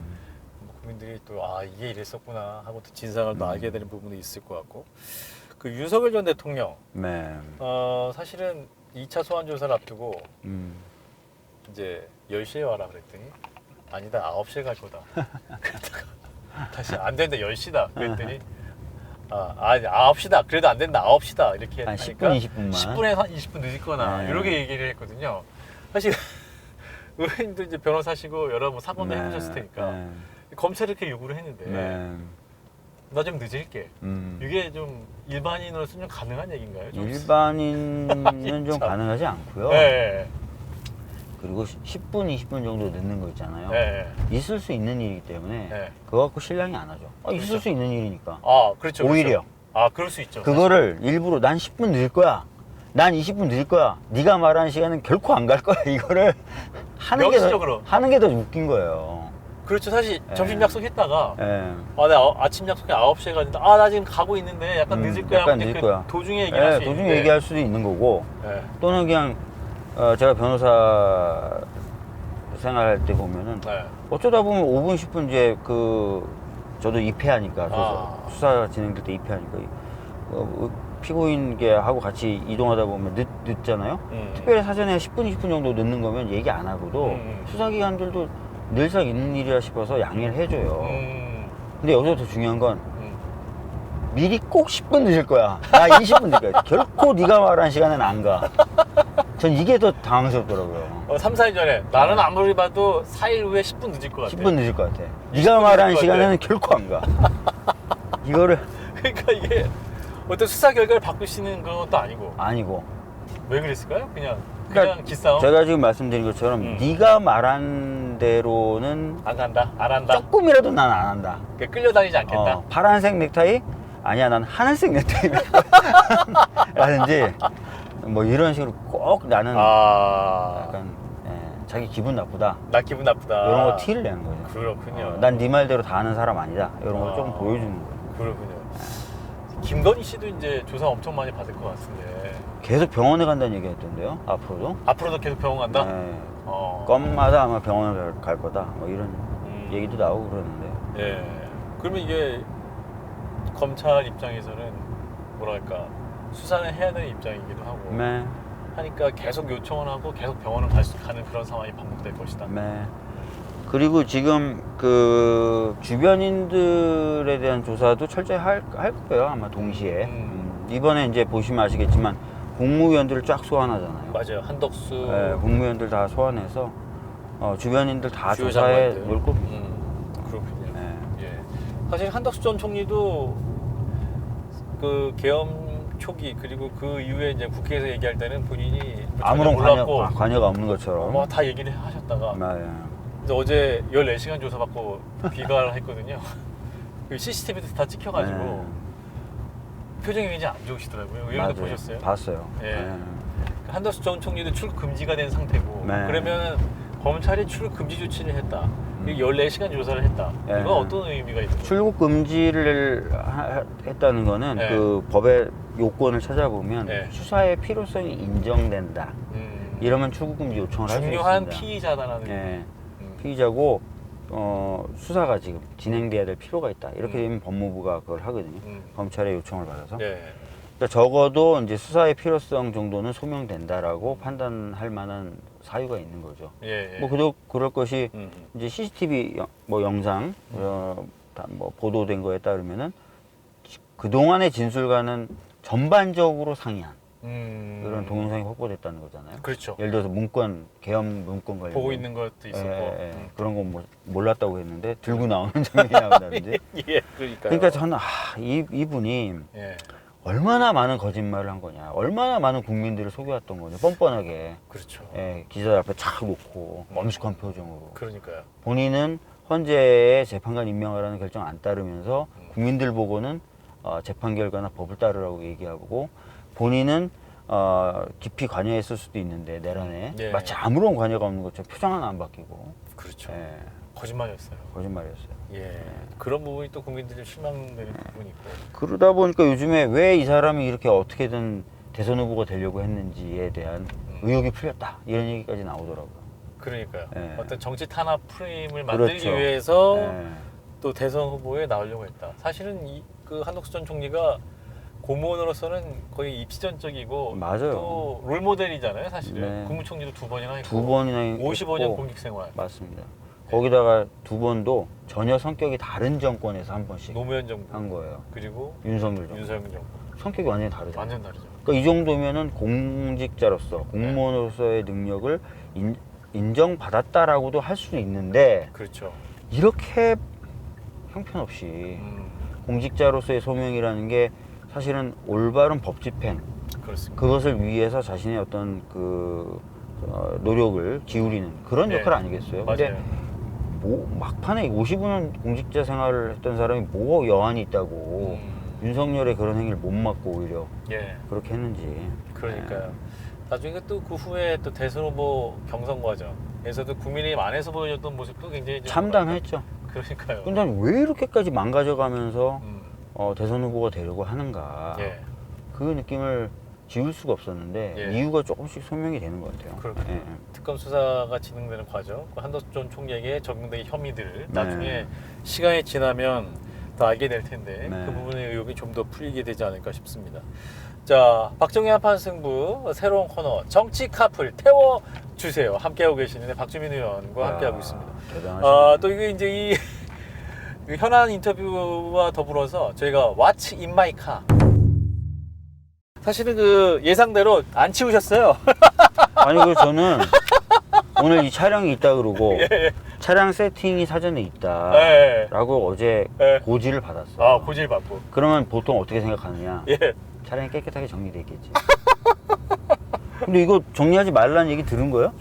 Speaker 2: 국민들이 또 이게 이랬었구나 하고 또 진상을 또 알게 되는 부분도 있을 것 같고, 그 윤석열 전 대통령
Speaker 1: 네.
Speaker 2: 사실은 2차 소환 조사를 앞두고 이제 10시에 와라 그랬더니 아니다 9시에 갈 거다. 그러다가 다시 안 된다 10시다 그랬더니 9시다 그래도 안 된다 9시다 이렇게
Speaker 1: 한
Speaker 2: 하니까
Speaker 1: 10분, 20분만.
Speaker 2: 10분에 한 20분 늦거나
Speaker 1: 네.
Speaker 2: 이렇게 얘기를 했거든요. 사실 의원님도 이제 변호사시고 여러 뭐 사건도
Speaker 1: 네.
Speaker 2: 해보셨을 테니까
Speaker 1: 네.
Speaker 2: 검찰이 이렇게 요구를 했는데
Speaker 1: 네.
Speaker 2: 나 좀 늦을게. 이게 좀 일반인으로서는 좀 가능한 얘기인가요? 좀
Speaker 1: 일반인은 좀
Speaker 2: 참.
Speaker 1: 가능하지 않고요.
Speaker 2: 네.
Speaker 1: 그리고 10분, 20분 정도 늦는 거 있잖아요.
Speaker 2: 네.
Speaker 1: 있을 수 있는 일이기 때문에
Speaker 2: 네.
Speaker 1: 그거 갖고 신랑이 안 하죠. 있을
Speaker 2: 그렇죠.
Speaker 1: 수 있는 일이니까.
Speaker 2: 아, 그렇죠.
Speaker 1: 오히려.
Speaker 2: 그렇죠. 아, 그럴 수 있죠.
Speaker 1: 그거를 일부러 난 10분 늦을 거야. 난 20분 늦을 거야. 네가 말하는 시간은 결코 안 갈 거야. 이거를
Speaker 2: 명시적으로.
Speaker 1: 하는 게 더 웃긴 거예요.
Speaker 2: 그렇죠. 사실
Speaker 1: 예.
Speaker 2: 점심 약속했다가
Speaker 1: 예.
Speaker 2: 나 아침 약속이 9시에 가는데 나 지금 가고 있는데 약간 늦을 거야.
Speaker 1: 약간
Speaker 2: 근데
Speaker 1: 늦을 거야.
Speaker 2: 도중에 얘기할 수
Speaker 1: 도중에
Speaker 2: 있는데.
Speaker 1: 얘기할 수도 있는 거고
Speaker 2: 예.
Speaker 1: 또는 그냥 제가 변호사 생활할 때 보면은
Speaker 2: 네.
Speaker 1: 어쩌다 보면 5분 10분 이제 저도 입회하니까 수사 진행될 때 입회하니까 피고인께 하고 같이 이동하다 보면 늦잖아요. 특별히 사전에 10분 20분 정도 늦는 거면 얘기 안 하고도 수사기관들도 늘상 있는 일이라 싶어서 양해를 해줘요. 근데 여기서 더 중요한 건 미리 꼭 10분 늦을 거야. 나 20분 늦을 거야. 결코 네가 말한 시간은 안 가. 전 이게 더 당황스럽더라고요.
Speaker 2: 3, 4일 전에 나는 아무리 봐도 4일 후에 10분 늦을 것 같아.
Speaker 1: 10분 늦을 것 같아. 네가 말한
Speaker 2: 것
Speaker 1: 시간에는 결코 안 가. 이거를
Speaker 2: 그러니까 이게 어떤 수사 결과를 바꾸시는 것도
Speaker 1: 아니고.
Speaker 2: 왜 그랬을까요? 그냥
Speaker 1: 그러니까
Speaker 2: 기싸움.
Speaker 1: 제가 지금 말씀드린 것처럼 네가 말한 대로는
Speaker 2: 안 간다, 안 한다.
Speaker 1: 조금이라도 난 안 한다.
Speaker 2: 그러니까 끌려다니지 않겠다.
Speaker 1: 파란색 넥타이? 아니야, 난 하늘색 넥타이. 라든지 뭐 이런 식으로 꼭 나는 약간 자기 기분 나쁘다.
Speaker 2: 나 기분 나쁘다.
Speaker 1: 이런 거 티를 내는 거죠.
Speaker 2: 그렇군요.
Speaker 1: 난 네 말대로 다 하는 사람 아니다. 이런 걸 조금 보여주는 거예요.
Speaker 2: 그렇군요. 김건희 씨도 이제 조사 엄청 많이 받을 것 같은데.
Speaker 1: 계속 병원에 간다는 얘기 했던데요, 앞으로도?
Speaker 2: 앞으로도 계속 병원 간다?
Speaker 1: 네. 건마다 아마 병원을 갈 거다. 뭐 이런 얘기도 나오고 그러는데.
Speaker 2: 예. 그러면 이게 검찰 입장에서는 뭐랄까 수사는 해야 되는 입장이기도 하고
Speaker 1: 네.
Speaker 2: 하니까 계속 요청을 하고 계속 병원을 가는 그런 상황이 반복될 것이다.
Speaker 1: 네. 그리고 지금 주변인들에 대한 조사도 철저히 할 거예요, 아마 동시에. 이번에 이제 보시면 아시겠지만 국무위원들을 쫙 소환하잖아요.
Speaker 2: 맞아요. 한덕수.
Speaker 1: 네, 국무위원들 다 소환해서 주변인들 다
Speaker 2: 주요
Speaker 1: 조사해
Speaker 2: 장관들.
Speaker 1: 놓을 겁니다.
Speaker 2: 그렇군요.
Speaker 1: 네.
Speaker 2: 예. 사실 한덕수 전 총리도 그 계엄 초기 그리고 그 이후에 이제 국회에서 얘기할 때는 본인이
Speaker 1: 아무런
Speaker 2: 몰랐고
Speaker 1: 관여가 없는 것처럼.
Speaker 2: 다 얘기를 하셨다가
Speaker 1: 네.
Speaker 2: 그래서 어제 14시간 조사받고 귀가를 했거든요. 그 CCTV도 다 찍혀가지고
Speaker 1: 네.
Speaker 2: 표정이 굉장히 안 좋으시더라고요. 이런 거 보셨어요?
Speaker 1: 봤어요.
Speaker 2: 예.
Speaker 1: 네.
Speaker 2: 한덕수 전 총리도 출국 금지가 된 상태고
Speaker 1: 네.
Speaker 2: 그러면 검찰이 출국 금지 조치를 했다. 14시간 조사를 했다.
Speaker 1: 네.
Speaker 2: 이건 어떤 의미가 있는 거예요?
Speaker 1: 출국 금지를 했다는 거는
Speaker 2: 네.
Speaker 1: 그 법의 요건을 찾아보면
Speaker 2: 네.
Speaker 1: 수사의 필요성이 인정된다. 이러면 출국 금지 요청을 할 수 있습니다.
Speaker 2: 중요한 피의자다라는.
Speaker 1: 네. 피의자고 수사가 지금 진행돼야 될 필요가 있다. 이렇게 되면 법무부가 그걸 하거든요. 검찰의 요청을 받아서.
Speaker 2: 네.
Speaker 1: 그러니까 적어도 이제 수사의 필요성 정도는 소명된다라고 판단할 만한 사유가 있는 거죠.
Speaker 2: 예.
Speaker 1: 뭐 그럴 것이 이제 CCTV 영상 뭐 보도된 거에 따르면은 그 동안의 진술과는 전반적으로 상이한 그런 동영상이 확보됐다는 거잖아요.
Speaker 2: 그렇죠.
Speaker 1: 예를 들어서 계엄 문건 관련
Speaker 2: 보고 있는 것도 있었고.
Speaker 1: 그런 거 뭐 몰랐다고 했는데 들고 나오는 장면이 나온다든지.
Speaker 2: 예, 그러니까요.
Speaker 1: 그러니까 저는 이분이
Speaker 2: 예.
Speaker 1: 얼마나 많은 거짓말을 한 거냐, 얼마나 많은 국민들을 속여왔던 거냐, 뻔뻔하게.
Speaker 2: 그렇죠.
Speaker 1: 기자들 앞에 착 놓고 엄숙한 표정으로.
Speaker 2: 그러니까요.
Speaker 1: 본인은 헌재에 재판관 임명하라는 결정 안 따르면서 국민들 보고는 재판 결과나 법을 따르라고 얘기하고 본인은 깊이 관여했을 수도 있는데 내란에
Speaker 2: 예.
Speaker 1: 마치 아무런 관여가 없는 것처럼 표정 하나 안 바뀌고.
Speaker 2: 그렇죠.
Speaker 1: 예,
Speaker 2: 거짓말이었어요.
Speaker 1: 거짓말이었어요.
Speaker 2: 예. 그런 부분이 또 국민들이 실망되는 부분이 있고.
Speaker 1: 그러다 보니까 요즘에 왜 이 사람이 이렇게 어떻게든 대선 후보가 되려고 했는지에 대한 의혹이 풀렸다 이런 얘기까지 나오더라고요.
Speaker 2: 그러니까요.
Speaker 1: 예.
Speaker 2: 어떤 정치 탄압 프레임을 만들기
Speaker 1: 그렇죠.
Speaker 2: 위해서
Speaker 1: 예.
Speaker 2: 또 대선 후보에 나오려고 했다. 사실은 그 한덕수 전 총리가 고문으로서는 거의 입시전적이고
Speaker 1: 맞아요.
Speaker 2: 또 롤모델이잖아요, 사실은.
Speaker 1: 네.
Speaker 2: 국무총리도 2번이나 했고
Speaker 1: 2번이나
Speaker 2: 55년
Speaker 1: 했고.
Speaker 2: 공직 생활.
Speaker 1: 맞습니다. 거기다가 2번도 전혀 성격이 다른 정권에서 한 번씩
Speaker 2: 노무현 정부
Speaker 1: 한 거예요.
Speaker 2: 그리고
Speaker 1: 윤석열 정부.
Speaker 2: 윤석열 정부
Speaker 1: 성격이 완전히 다르죠.
Speaker 2: 완전 다르죠.
Speaker 1: 그러니까 이 정도면은 공직자로서 공무원으로서의 능력을 인정받았다라고도 할 수 있는데
Speaker 2: 그렇죠.
Speaker 1: 이렇게 형편없이 공직자로서의 소명이라는 게 사실은 올바른 법 집행
Speaker 2: 그렇습니다.
Speaker 1: 그것을 위해서 자신의 어떤 그 노력을 기울이는 그런
Speaker 2: 네.
Speaker 1: 역할 아니겠어요? 근데
Speaker 2: 맞아요.
Speaker 1: 뭐 막판에 55년 공직자 생활을 했던 사람이 뭐 여한이 있다고 윤석열의 그런 행위를 못 막고 오히려
Speaker 2: 예.
Speaker 1: 그렇게 했는지.
Speaker 2: 그러니까요. 나중에 또 그 후에 또 대선 후보 경선 과정에서도 국민의힘 안에서 보여줬던 모습도 굉장히 좀
Speaker 1: 참담했죠.
Speaker 2: 그러니까요.
Speaker 1: 근데 왜 이렇게까지 망가져가면서
Speaker 2: 음.
Speaker 1: 대선 후보가 되려고 하는가.
Speaker 2: 예.
Speaker 1: 그 느낌을 지울 수가 없었는데
Speaker 2: 예.
Speaker 1: 이유가 조금씩 소명이 되는 것 같아요.
Speaker 2: 그렇군요.
Speaker 1: 예.
Speaker 2: 특검 수사가 진행되는 과정, 그 한덕수 총리에게 적용된 혐의들
Speaker 1: 네.
Speaker 2: 나중에 시간이 지나면 더 알게 될 텐데
Speaker 1: 네.
Speaker 2: 그 부분의 의혹이 좀 더 풀리게 되지 않을까 싶습니다. 자, 박정희 한판 승부 새로운 코너 정치 카풀 태워 주세요. 함께하고 계시는 박주민 의원과 함께하고 있습니다.
Speaker 1: 대단하시네.
Speaker 2: 또 이게 이제 이 현안 인터뷰와 더불어서 저희가 What's in my car 사실은 그 예상대로 안 치우셨어요.
Speaker 1: 아니 그 저는 오늘 이 촬영이 있다 그러고
Speaker 2: 예.
Speaker 1: 차량 세팅이 사전에
Speaker 2: 예.
Speaker 1: 있다라고 어제
Speaker 2: 예.
Speaker 1: 고지를 받았어요.
Speaker 2: 아, 고질 받고.
Speaker 1: 그러면 보통 어떻게 생각하느냐?
Speaker 2: 예.
Speaker 1: 차량이 깨끗하게 정리돼 있겠지. 근데 이거 정리하지 말라는 얘기 들은 거예요?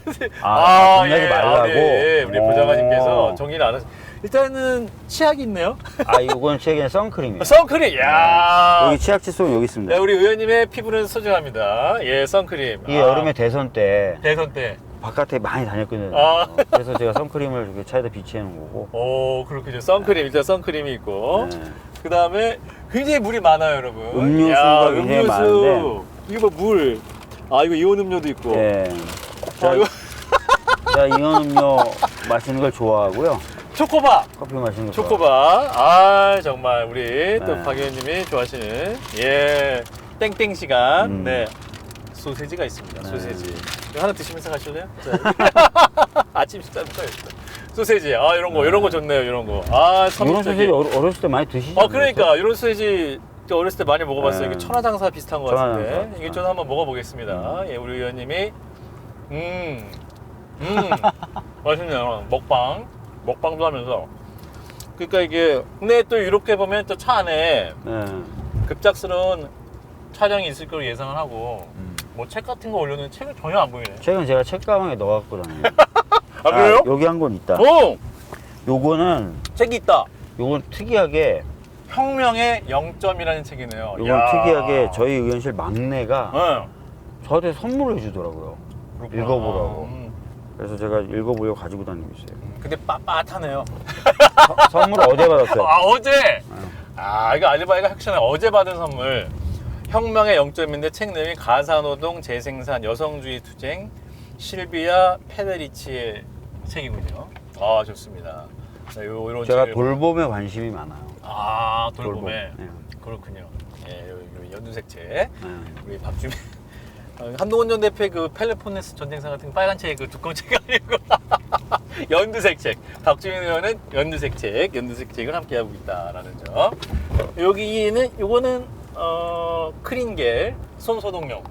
Speaker 1: 정리하지 말라고.
Speaker 2: 예. 우리
Speaker 1: 오.
Speaker 2: 부장관님께서 정리를 안 하셨. 일단은 치약이 있네요.
Speaker 1: 이건 최근에 선크림이에요.
Speaker 2: 선크림. 야.
Speaker 1: 여기 치약 칫솔 여기 있습니다.
Speaker 2: 네, 우리 의원님의 피부는 소중합니다. 예, 선크림.
Speaker 1: 이게 여름에 대선 때
Speaker 2: 대선 때.
Speaker 1: 바깥에 많이 다녔거든요.
Speaker 2: 아.
Speaker 1: 그래서 제가 선크림을 이렇게 차에다 비치해 놓은 거고.
Speaker 2: 오, 그렇군요. 선크림. 일단 선크림이 있고.
Speaker 1: 네.
Speaker 2: 그 다음에 굉장히 물이 많아요, 여러분.
Speaker 1: 음료수가 굉장히 많은데.
Speaker 2: 이거 뭐 물. 이거 이온 음료도 있고.
Speaker 1: 예. 자,
Speaker 2: 이거
Speaker 1: 제가 이온 음료 마시는 걸 좋아하고요.
Speaker 2: 초코바.
Speaker 1: 커피 마시는 거
Speaker 2: 초코바. 정말 우리 또
Speaker 1: 네.
Speaker 2: 박 의원님이 좋아하시는 예 땡땡 시간.
Speaker 1: 음.
Speaker 2: 네. 소세지가 있습니다.
Speaker 1: 네.
Speaker 2: 소세지. 이거 하나 드시면서 가실래요? 아침 식사는 거였어. 소세지. 이런 거, 이런 거 좋네요. 이런 거.
Speaker 1: 이런
Speaker 2: 선물적인.
Speaker 1: 소세지 어렸을 때 많이 드시지 않았어요?
Speaker 2: 그러니까 이런 소세지 저 어렸을 때 많이 먹어봤어요.
Speaker 1: 네.
Speaker 2: 이게 천하장사 비슷한 것 같은데.
Speaker 1: 천하장사.
Speaker 2: 이게 저도 한번 먹어보겠습니다. 예, 우리 의원님이 맛있네요. 먹방도 하면서. 그러니까 이게 근데 또 이렇게 보면 또 차 안에
Speaker 1: 네.
Speaker 2: 급작스러운 촬영이 있을 거로 예상을 하고 뭐 책 같은 거 올려놓은 책을 전혀 안 보이네.
Speaker 1: 최근 제가 책가방에 넣어 갖고 다녀요.
Speaker 2: 그래요?
Speaker 1: 여기 한 권 있다.
Speaker 2: 오!
Speaker 1: 요거는
Speaker 2: 책이 있다.
Speaker 1: 요건 특이하게
Speaker 2: 혁명의 0점이라는 책이네요.
Speaker 1: 요건
Speaker 2: 야.
Speaker 1: 특이하게 저희 의원실 막내가
Speaker 2: 네.
Speaker 1: 저한테 선물을 해주더라고요.
Speaker 2: 그렇구나.
Speaker 1: 읽어보라고. 그래서 제가 읽어보려고 가지고 다니고 있어요.
Speaker 2: 근데 빳빳하네요.
Speaker 1: 선물 어제 받았어요.
Speaker 2: 어제! 이거 알리바이가 확실하네. 어제 받은 선물. 혁명의 0점인데 책 내용이 가사노동, 재생산, 여성주의 투쟁, 실비아 페데리치의 책이군요. 좋습니다. 자, 요런
Speaker 1: 제가
Speaker 2: 책을
Speaker 1: 돌봄에 관심이 많아요.
Speaker 2: 돌봄에.
Speaker 1: 네.
Speaker 2: 그렇군요. 예, 요 연두색 책.
Speaker 1: 네.
Speaker 2: 우리 박주민. 한동훈 전 대표의 그 펠로폰네스 전쟁사 같은 빨간 책, 그 두꺼운 책 아니고 연두색 책. 박주민 의원은 연두색 책을 함께 하고 있다라는 점. 여기는 요거는 크린겔 손소독용.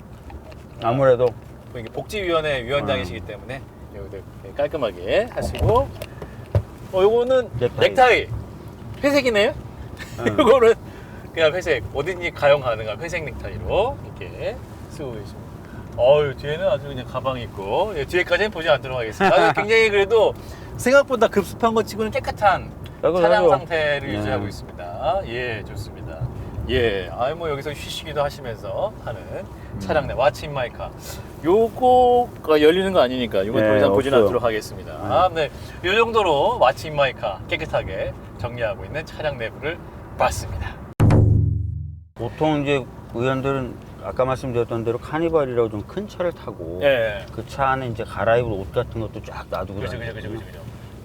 Speaker 1: 아무래도
Speaker 2: 이게 복지위원회 위원장이시기 때문에 여기도 깔끔하게 하시고. 요거는 넥타이. 회색이네요. 이거는 그냥 회색. 어딘지 가용 가능한 회색 넥타이로 이렇게 쓰고 계십니다. 뒤에는 아주 그냥 가방이 있고, 뒤에까지는 보지 않도록 하겠습니다. 굉장히 그래도 생각보다 급습한 것 치고는 깨끗한 차량 상태를 유지하고 있습니다. 예, 좋습니다. 예, 뭐 여기서 쉬시기도 하시면서 하는 차량 내 What's in my car. 요거가 열리는 거 아니니까 이건 더 이상 보지는 않도록 하겠습니다. 네, 이 정도로 What's in my car 깨끗하게 정리하고 있는 차량 내부를 봤습니다.
Speaker 1: 보통 이제 의원들은 아까 말씀드렸던 대로 카니발이라고 좀 큰 차를 타고
Speaker 2: 예.
Speaker 1: 그 차 안에 이제 갈아입을 옷 같은 것도 쫙 놔두고
Speaker 2: 그죠.
Speaker 1: 다니거든요.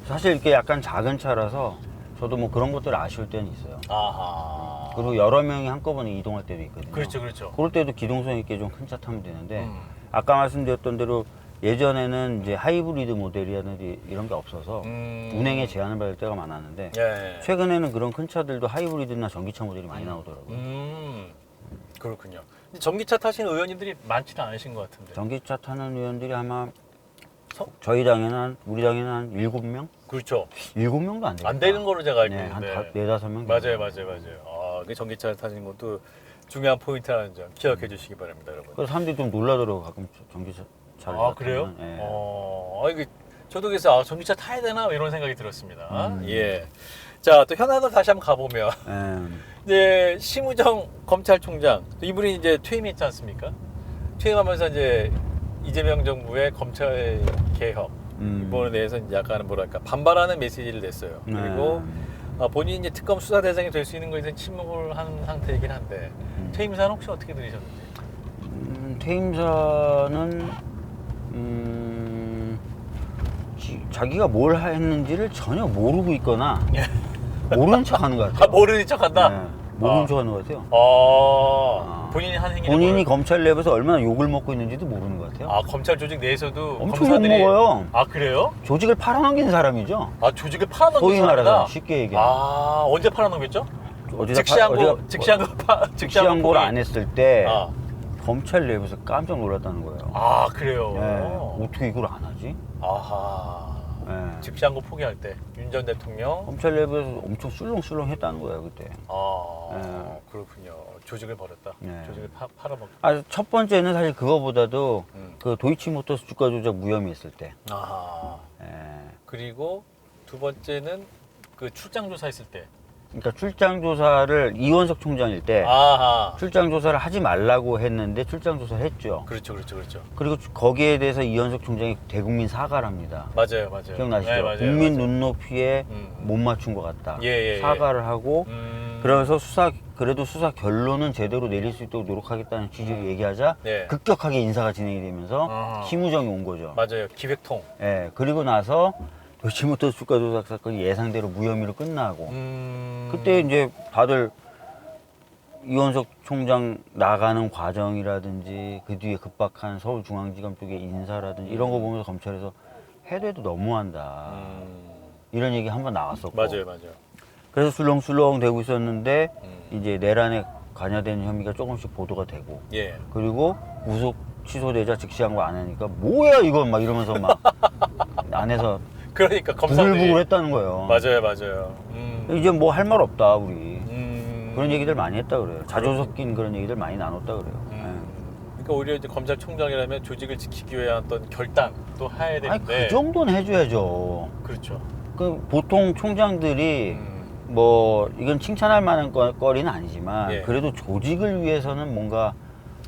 Speaker 1: 사실 이렇게 약간 작은 차라서 저도 뭐 그런 것들 아쉬울 때는 있어요.
Speaker 2: 아하.
Speaker 1: 그리고 여러 명이 한꺼번에 이동할 때도 있거든요.
Speaker 2: 그렇죠.
Speaker 1: 그럴 때도 기동성 있게 좀 큰 차 타면 되는데 아까 말씀드렸던 대로 예전에는 이제 하이브리드 모델이라든지 이런 게 없어서 운행에 제한을 받을 때가 많았는데
Speaker 2: 예.
Speaker 1: 최근에는 그런 큰 차들도 하이브리드나 전기차 모델이 많이 나오더라고요.
Speaker 2: 그렇군요. 전기차 타시는 의원님들이 많지는 않으신 것 같은데.
Speaker 1: 전기차 타는 의원들이 아마 저희 당에는 우리 당에는 한 7명?
Speaker 2: 그렇죠.
Speaker 1: 7명도 안 되겠다.
Speaker 2: 안 되는 거로 제가 알고
Speaker 1: 네,
Speaker 2: 있는데.
Speaker 1: 한 4-5명.
Speaker 2: 맞아요. 그 전기차 타시는 것도 중요한 포인트라는 점 기억해 주시기 바랍니다, 여러분.
Speaker 1: 그래서 사람들이 좀 놀라더라고 가끔 전기차
Speaker 2: 아, 그래요?
Speaker 1: 예.
Speaker 2: 이게 저도 그래서 전기차 타야 되나 이런 생각이 들었습니다.
Speaker 1: 음.
Speaker 2: 예. 자, 또 현안으로 다시 한번 가보면
Speaker 1: 예.
Speaker 2: 이제 심우정 검찰총장 이분이 이제 퇴임했지 않습니까? 퇴임하면서 이제 이재명 정부의 검찰 개혁 이번에 대해서 이제 약간 뭐랄까 반발하는 메시지를 냈어요. 그리고 본인이 이제 특검 수사 대상이 될 수 있는 것에 대해서 침묵을 한 상태이긴 한데 퇴임사는 혹시 어떻게 들으셨는지?
Speaker 1: 퇴임사는 자기가 뭘 했는지를 전혀 모르고 있거나 모르는 척하는 것 같아요.
Speaker 2: 모르는 척한다.
Speaker 1: 네, 모르는 척하는 것 같아요.
Speaker 2: 본인이 한 행위
Speaker 1: 본인이 검찰 내부에서 얼마나 욕을 먹고 있는지도 모르는 것 같아요.
Speaker 2: 검찰 조직 내에서도
Speaker 1: 엄청
Speaker 2: 검사들이
Speaker 1: 욕 먹어요.
Speaker 2: 그래요?
Speaker 1: 조직을 팔아넘긴 사람이죠.
Speaker 2: 조직을 팔아넘긴
Speaker 1: 소위 말해서
Speaker 2: 사람이다.
Speaker 1: 쉽게 얘기하면.
Speaker 2: 언제 팔아넘겼죠?
Speaker 1: 어디다 즉시항고를 안 했을 때
Speaker 2: 아.
Speaker 1: 검찰 내부에서 깜짝 놀랐다는 거예요.
Speaker 2: 그래요.
Speaker 1: 네, 어떻게 이걸 안 하지?
Speaker 2: 아하.
Speaker 1: 네.
Speaker 2: 즉시항고 포기할 때 윤 전 대통령.
Speaker 1: 검찰 내부에서 엄청 술렁술렁 했다는 거예요 그때.
Speaker 2: 그렇군요. 조직을 버렸다.
Speaker 1: 네.
Speaker 2: 조직을 팔아먹.
Speaker 1: 첫 번째는 사실 그거보다도
Speaker 2: 음.
Speaker 1: 그 도이치모터스 주가 조작 무혐의 했을 때.
Speaker 2: 아하.
Speaker 1: 예.
Speaker 2: 그리고 두 번째는 그 출장 조사했을 때.
Speaker 1: 그러니까 출장 조사를 이원석 총장일 때
Speaker 2: 아하.
Speaker 1: 출장 조사를 하지 말라고 했는데 출장 조사를 했죠.
Speaker 2: 그렇죠.
Speaker 1: 그리고 거기에 대해서 이원석 총장이 대국민 사과를 합니다.
Speaker 2: 맞아요.
Speaker 1: 기억나시죠?
Speaker 2: 네, 맞아요,
Speaker 1: 국민
Speaker 2: 맞아요.
Speaker 1: 눈높이에
Speaker 2: 음.
Speaker 1: 못 맞춘 것 같다.
Speaker 2: 예.
Speaker 1: 사과를 하고 그래서 그래도 수사 결론은 제대로 내릴 수 있도록 노력하겠다는 취지로 얘기하자
Speaker 2: 네.
Speaker 1: 급격하게 인사가 진행이 되면서
Speaker 2: 아하.
Speaker 1: 심우정이 온 거죠.
Speaker 2: 맞아요. 기획통.
Speaker 1: 예, 그리고 나서 도이치모터스 주가 조작 사건이 예상대로 무혐의로 끝나고 그때 이제 다들 이원석 총장 나가는 과정이라든지 그 뒤에 급박한 서울중앙지검 쪽의 인사라든지 이런 거 보면서 검찰에서 해도 해도 너무한다 이런 얘기 한번 나왔었고
Speaker 2: 맞아요.
Speaker 1: 그래서 술렁술렁 되고 있었는데 이제 내란에 관여된 혐의가 조금씩 보도가 되고
Speaker 2: 예.
Speaker 1: 그리고 구속 취소되자 즉시항고 안 하니까 뭐야 이건 막 이러면서 막 안에서
Speaker 2: 그러니까 검사들이
Speaker 1: 부글부글 했다는 거예요.
Speaker 2: 맞아요.
Speaker 1: 이제 뭐 할 말 없다 우리 그런 얘기들 많이 했다 그래요. 자조 섞인 그런 얘기들 많이 나눴다 그래요.
Speaker 2: 그러니까 오히려 이제 검찰총장이라면 조직을 지키기 위한 어떤 결단도 해야
Speaker 1: 아니
Speaker 2: 되는데.
Speaker 1: 그 정도는 해줘야죠.
Speaker 2: 그렇죠.
Speaker 1: 그 보통 총장들이 뭐 이건 칭찬할 만한 거리는 아니지만
Speaker 2: 예.
Speaker 1: 그래도 조직을 위해서는 뭔가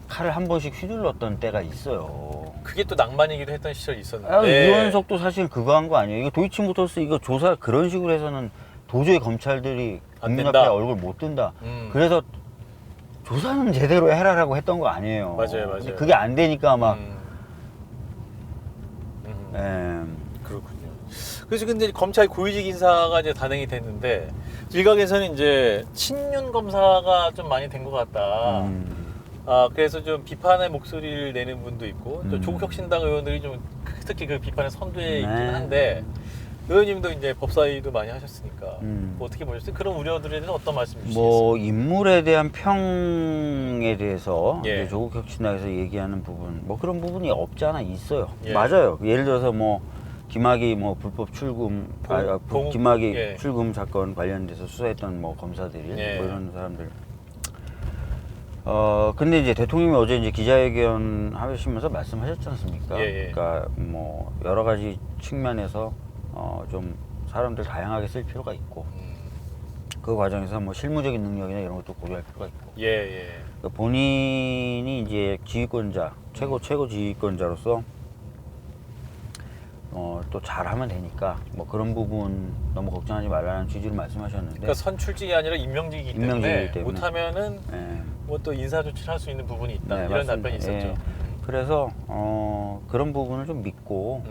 Speaker 1: 칼을 한 번씩 휘둘렀던 때가 있어요.
Speaker 2: 그게 또 낭만이기도 했던 시절이 있었는데.
Speaker 1: 이원석도 사실 그거 한 거 아니에요. 이거 도이치모터스 이거 조사 그런 식으로 해서는 도저히 검찰들이
Speaker 2: 안
Speaker 1: 국민
Speaker 2: 된다.
Speaker 1: 앞에 얼굴 못 든다. 그래서 조사는 제대로 해라라고 했던 거 아니에요.
Speaker 2: 맞아요.
Speaker 1: 근데 그게 안 되니까 막
Speaker 2: 그렇군요. 그래서 근데 검찰 고위직 인사가 이제 단행이 됐는데 일각에서는 이제 친윤 검사가 좀 많이 된 것 같다. 그래서 좀 비판의 목소리를 내는 분도 있고 또 조국혁신당 의원들이 좀 특히 그 비판의 선두에 있긴 한데 의원님도 이제 법사위도 많이 하셨으니까 뭐 어떻게 보셨어요? 그런 우려들에 대해서 어떤 말씀 주시겠어요?
Speaker 1: 뭐 인물에 대한 평에 대해서
Speaker 2: 예.
Speaker 1: 이제 조국 혁신당에서 얘기하는 부분 뭐 그런 부분이 없지 않아 있어요.
Speaker 2: 예.
Speaker 1: 맞아요. 예를 들어서 뭐 김학의 뭐 불법 출금 김학의
Speaker 2: 예.
Speaker 1: 출금 사건 관련돼서 수사했던 뭐 검사들이
Speaker 2: 예.
Speaker 1: 뭐 이런 사람들. 근데 이제 대통령이 어제 이제 기자회견 하시면서 말씀하셨지 않습니까?
Speaker 2: 예.
Speaker 1: 그러니까 뭐 여러 가지 측면에서 좀 사람들 다양하게 쓸 필요가 있고 그 과정에서 뭐 실무적인 능력이나 이런 것도 고려할 필요가 있고
Speaker 2: 예.
Speaker 1: 그러니까 본인이 이제 지휘권자 최고 지휘권자로서 또 잘하면 되니까 뭐 그런 부분 너무 걱정하지 말라는 취지로 말씀하셨는데
Speaker 2: 그러니까 선출직이 아니라 임명직이기 때문에 못하면은 뭐 또 인사 조치를 할 수 있는 부분이 있다 이런
Speaker 1: 맞습니다.
Speaker 2: 답변이 있었죠.
Speaker 1: 예. 그래서 그런 부분을 좀 믿고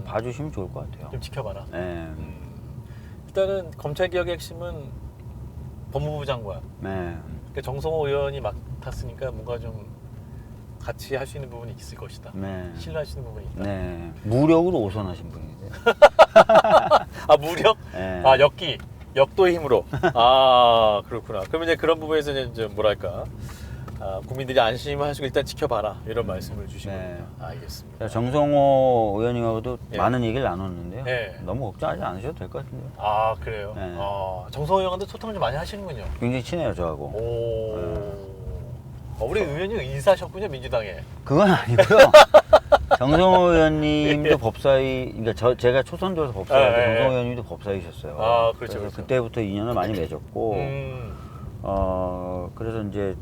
Speaker 1: 봐주시면 좋을 것 같아요.
Speaker 2: 좀 지켜봐라.
Speaker 1: 네.
Speaker 2: 일단은 검찰개혁의 핵심은 법무부 장관. 그러니까 정성호 의원이 맡았으니까 뭔가 좀 같이 할 수 있는 부분이 있을 것이다. 신뢰할 수 있는 부분이 있다.
Speaker 1: 네. 무력으로 오선하신 분인데.
Speaker 2: 무력?
Speaker 1: 네.
Speaker 2: 역도의 힘으로. 그렇구나. 그러면 이제 그런 부분에서 이제 뭐랄까. 국민들이 안심하시고 일단 지켜봐라 이런 말씀을 주신 겁니다. 알겠습니다.
Speaker 1: 정성호 의원님하고도
Speaker 2: 예.
Speaker 1: 많은 얘기를 나눴는데요.
Speaker 2: 예.
Speaker 1: 너무 걱정하지 않으셔도 될 것 같은데요.
Speaker 2: 그래요?
Speaker 1: 네.
Speaker 2: 정성호 의원도 소통을 좀 많이 하시는군요.
Speaker 1: 굉장히 친해요 저하고.
Speaker 2: 우리 의원님 인사하셨군요 민주당에.
Speaker 1: 그건 아니고요. 정성호 의원님도 법사위, 그러니까 제가 초선돼서 법사위 때 정성호 의원님도 법사위셨어요.
Speaker 2: 아, 그렇죠,
Speaker 1: 그래서
Speaker 2: 그렇죠.
Speaker 1: 그때부터 인연을 많이 맺었고, 그래서 이제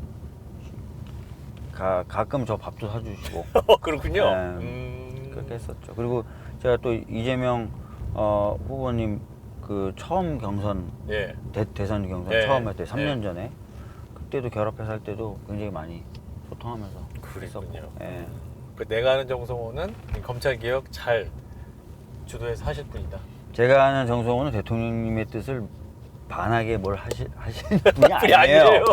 Speaker 1: 가끔 저 밥도 사주시고.
Speaker 2: 그렇군요.
Speaker 1: 그렇게 했었죠. 그리고 제가 또 이재명 후보님 그 처음 경선
Speaker 2: 예.
Speaker 1: 대선 경선
Speaker 2: 예.
Speaker 1: 처음 할 때 3년
Speaker 2: 예.
Speaker 1: 전에 그때도 결합해서 할 때도 굉장히 많이 소통하면서
Speaker 2: 그랬군요.
Speaker 1: 했었고. 예.
Speaker 2: 그 내가 아는 정성호는 검찰 개혁 잘 주도해서 하실 분이다.
Speaker 1: 제가 아는 정성호는 대통령님의 뜻을 반하게 뭘 하시는 분이
Speaker 2: 그게
Speaker 1: 아니에요.
Speaker 2: 아니에요.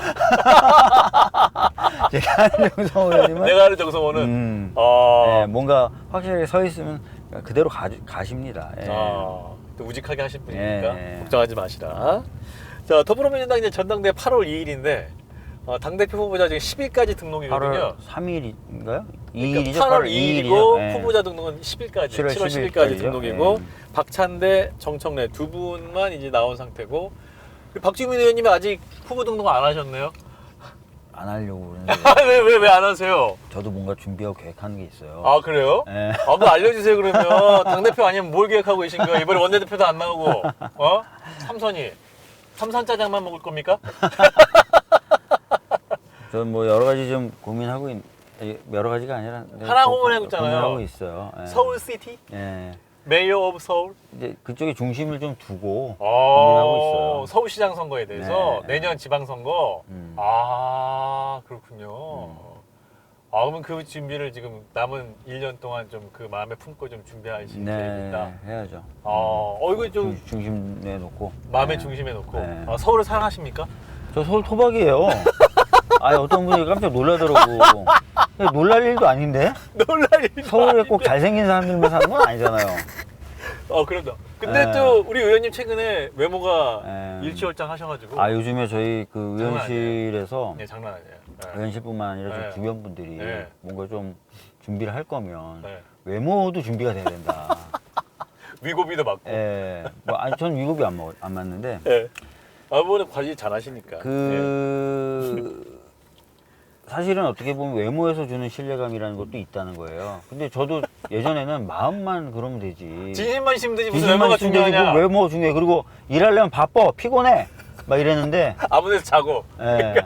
Speaker 1: 제가 아는 정성호 의원님은
Speaker 2: 내가 아는 정성호는
Speaker 1: 예, 뭔가 확실하게 서 있으면 그대로 가십니다. 예.
Speaker 2: 또 우직하게 하실 분이니까
Speaker 1: 예.
Speaker 2: 걱정하지 마시라. 자, 더불어민주당 이제 전당대 8월 2일인데 당대표 후보자 지금 10일까지 등록이거든요.
Speaker 1: 8월 3일인가요?
Speaker 2: 그러니까
Speaker 1: 2일이죠?
Speaker 2: 8월 2일이고
Speaker 1: 예.
Speaker 2: 후보자 등록은 10일까지,
Speaker 1: 7월
Speaker 2: 7월 10일까지
Speaker 1: 10일까지죠?
Speaker 2: 등록이고
Speaker 1: 예.
Speaker 2: 박찬대, 정청래 두 분만 이제 나온 상태고 박주민 의원님이 아직 후보 등록 안 하셨네요.
Speaker 1: 안 하려고 그러는데
Speaker 2: 왜 안 하세요?
Speaker 1: 저도 뭔가 준비하고 계획하는 게 있어요.
Speaker 2: 아 그래요?
Speaker 1: 예.
Speaker 2: 그거 알려주세요 그러면. 당대표 아니면 뭘 계획하고 계신 거예요? 이번에 원내대표도 안 나오고 삼선이 삼선짜장만 먹을 겁니까?
Speaker 1: 저는 뭐 여러 가지 좀 고민하고 여러 가지가 아니라
Speaker 2: 하나 고민하고 있잖아요.
Speaker 1: 고민하고 있어요. 예.
Speaker 2: 서울시티?
Speaker 1: 예.
Speaker 2: 메이어 오브 서울?
Speaker 1: 이제 그쪽에 중심을 좀 두고 고민하고 있어요.
Speaker 2: 서울시장 선거에 대해서
Speaker 1: 네.
Speaker 2: 내년 지방선거. 아 그렇군요. 아 그러면 그 준비를 지금 남은 1년 동안 좀 그 마음에 품고 좀 준비하실 계획입니다.
Speaker 1: 해야죠.
Speaker 2: 이거 좀
Speaker 1: 중심에 놓고
Speaker 2: 마음의
Speaker 1: 네.
Speaker 2: 중심에 놓고.
Speaker 1: 네.
Speaker 2: 서울을 사랑하십니까?
Speaker 1: 저 서울 토박이에요. 아니 어떤 분이 깜짝 놀라더라고. 놀랄 일도 아닌데
Speaker 2: 놀랄 일.
Speaker 1: 서울에 꼭 잘생긴 사람들만 사는 건 아니잖아요.
Speaker 2: 그런다. 근데
Speaker 1: 네.
Speaker 2: 또 우리 의원님 최근에 외모가
Speaker 1: 네.
Speaker 2: 일취월장 하셔가지고.
Speaker 1: 요즘에 저희 그
Speaker 2: 장난
Speaker 1: 의원실에서
Speaker 2: 네, 장난 아니에요. 네.
Speaker 1: 의원실뿐만 아니라 좀
Speaker 2: 네.
Speaker 1: 주변 분들이
Speaker 2: 네.
Speaker 1: 뭔가 좀 준비를 할 거면
Speaker 2: 네.
Speaker 1: 외모도 준비가 돼야 된다.
Speaker 2: 위고비도 맞고.
Speaker 1: 예. 전 위급이 안 맞는데
Speaker 2: 네. 아무래도 관리 잘 하시니까.
Speaker 1: 사실은 어떻게 보면 외모에서 주는 신뢰감이라는 것도 있다는 거예요. 근데 저도 예전에는 마음만 그러면 되지.
Speaker 2: 진심만 있으면 되지 무슨
Speaker 1: 진심만
Speaker 2: 외모가
Speaker 1: 있으면 되지,
Speaker 2: 중요하냐.
Speaker 1: 뭐 외모 중요해. 그리고 일하려면 바빠, 피곤해. 막 이랬는데
Speaker 2: 아무 데서 자고.
Speaker 1: 예.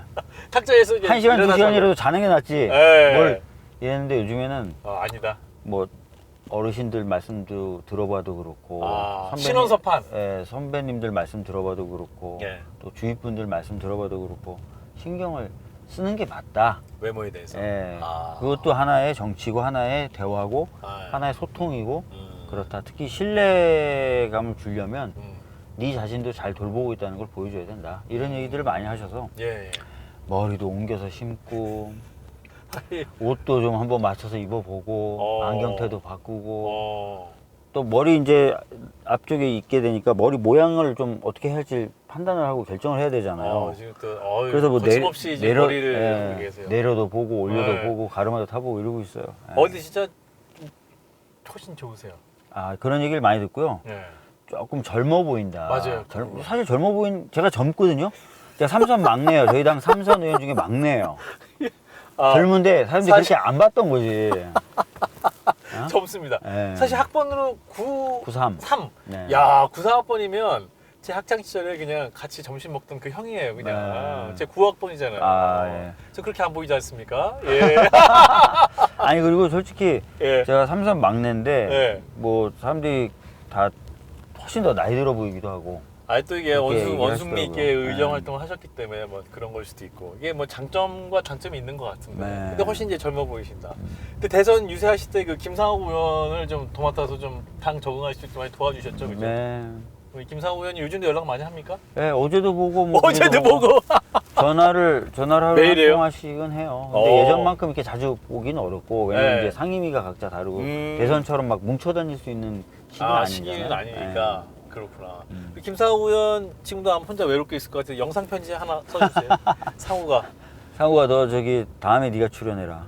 Speaker 2: 탁자에서 이제
Speaker 1: 1시간,
Speaker 2: 일어나서
Speaker 1: 2시간이라도 자는 게 낫지.
Speaker 2: 예.
Speaker 1: 뭘 이랬는데 요즘에는
Speaker 2: 아니다.
Speaker 1: 뭐 어르신들 말씀도 들어봐도 그렇고
Speaker 2: 신원서판.
Speaker 1: 선배님들 말씀 들어봐도 그렇고
Speaker 2: 예.
Speaker 1: 또 주위 분들 말씀 들어봐도 그렇고 신경을 쓰는 게 맞다.
Speaker 2: 외모에 대해서.
Speaker 1: 예. 그것도 하나의 정치고 하나의 대화고 하나의 소통이고 그렇다. 특히 신뢰감을 주려면 네 자신도 잘 돌보고 있다는 걸 보여줘야 된다. 이런 얘기들을 많이 하셔서
Speaker 2: 예.
Speaker 1: 머리도 옮겨서 심고 옷도 좀 한번 맞춰서 입어보고 안경테도 바꾸고 또 머리 이제 앞쪽에 있게 되니까 머리 모양을 좀 어떻게 할지 판단을 하고 결정을 해야 되잖아요.
Speaker 2: 지금 또
Speaker 1: 그래서 뭐
Speaker 2: 거침없이 이제 머리를 하고 계세요.
Speaker 1: 내려도 보고 올려도
Speaker 2: 네.
Speaker 1: 보고 가르마도 타보고 이러고 있어요. 예.
Speaker 2: 근데 진짜 좀 훨씬 좋으세요.
Speaker 1: 그런 얘기를 많이 듣고요.
Speaker 2: 예.
Speaker 1: 조금 젊어 보인다.
Speaker 2: 맞아요.
Speaker 1: 사실 젊어 제가 젊거든요. 제가 삼선 막내예요. 저희 당 삼선 의원 중에 막내예요. 젊은데 사람들이 그렇게 안 봤던 거지.
Speaker 2: 젊습니다.
Speaker 1: 예.
Speaker 2: 사실 학번으로
Speaker 1: 93.
Speaker 2: 3.
Speaker 1: 네.
Speaker 2: 야, 93학번이면 제 학창 시절에 그냥 같이 점심 먹던 그 형이에요, 그냥.
Speaker 1: 네.
Speaker 2: 제 9학번이잖아요.
Speaker 1: 예.
Speaker 2: 저 그렇게 안 보이지 않습니까? 예.
Speaker 1: 아니 그리고 솔직히
Speaker 2: 예.
Speaker 1: 제가 삼선 막내인데
Speaker 2: 예.
Speaker 1: 뭐 사람들이 다 훨씬 더 나이 들어 보이기도 하고.
Speaker 2: 또 이게
Speaker 1: 그렇게
Speaker 2: 원숭미 있게
Speaker 1: 얘기하시더라고요.
Speaker 2: 의정
Speaker 1: 네.
Speaker 2: 활동을 하셨기 때문에 뭐 그런 걸 수도 있고 이게 뭐 장점과 단점이 있는 것 같은데
Speaker 1: 네.
Speaker 2: 근데 훨씬 이제 젊어 보이신다. 근데 대선 유세하실 때 그 김상욱 의원을 좀 도맡아서 좀 당 적응할 수 있게 많이 도와주셨죠, 그죠?
Speaker 1: 네.
Speaker 2: 우리 김상욱 의원이 요즘도 연락 많이 합니까?
Speaker 1: 네, 어제도 보고 뭐
Speaker 2: 어제도 보고.
Speaker 1: 전화를 하루에
Speaker 2: 매일 해요?
Speaker 1: 한 통화씩은 해요. 근데
Speaker 2: 어.
Speaker 1: 예전만큼 이렇게 자주 보기는 어렵고 왜냐면
Speaker 2: 네.
Speaker 1: 이제 상임위가 각자 다르고
Speaker 2: 음.
Speaker 1: 대선처럼 막 뭉쳐 다닐 수 있는 시기는 아니잖아요.
Speaker 2: 시기는 아니니까 그렇구나.
Speaker 1: 음.
Speaker 2: 김상욱 의원 지금도 아마 혼자 외롭게 있을 것 같아요. 영상 편지 하나 써주세요. 상우가.
Speaker 1: 상우가 너 저기 다음에 네가 출연해라.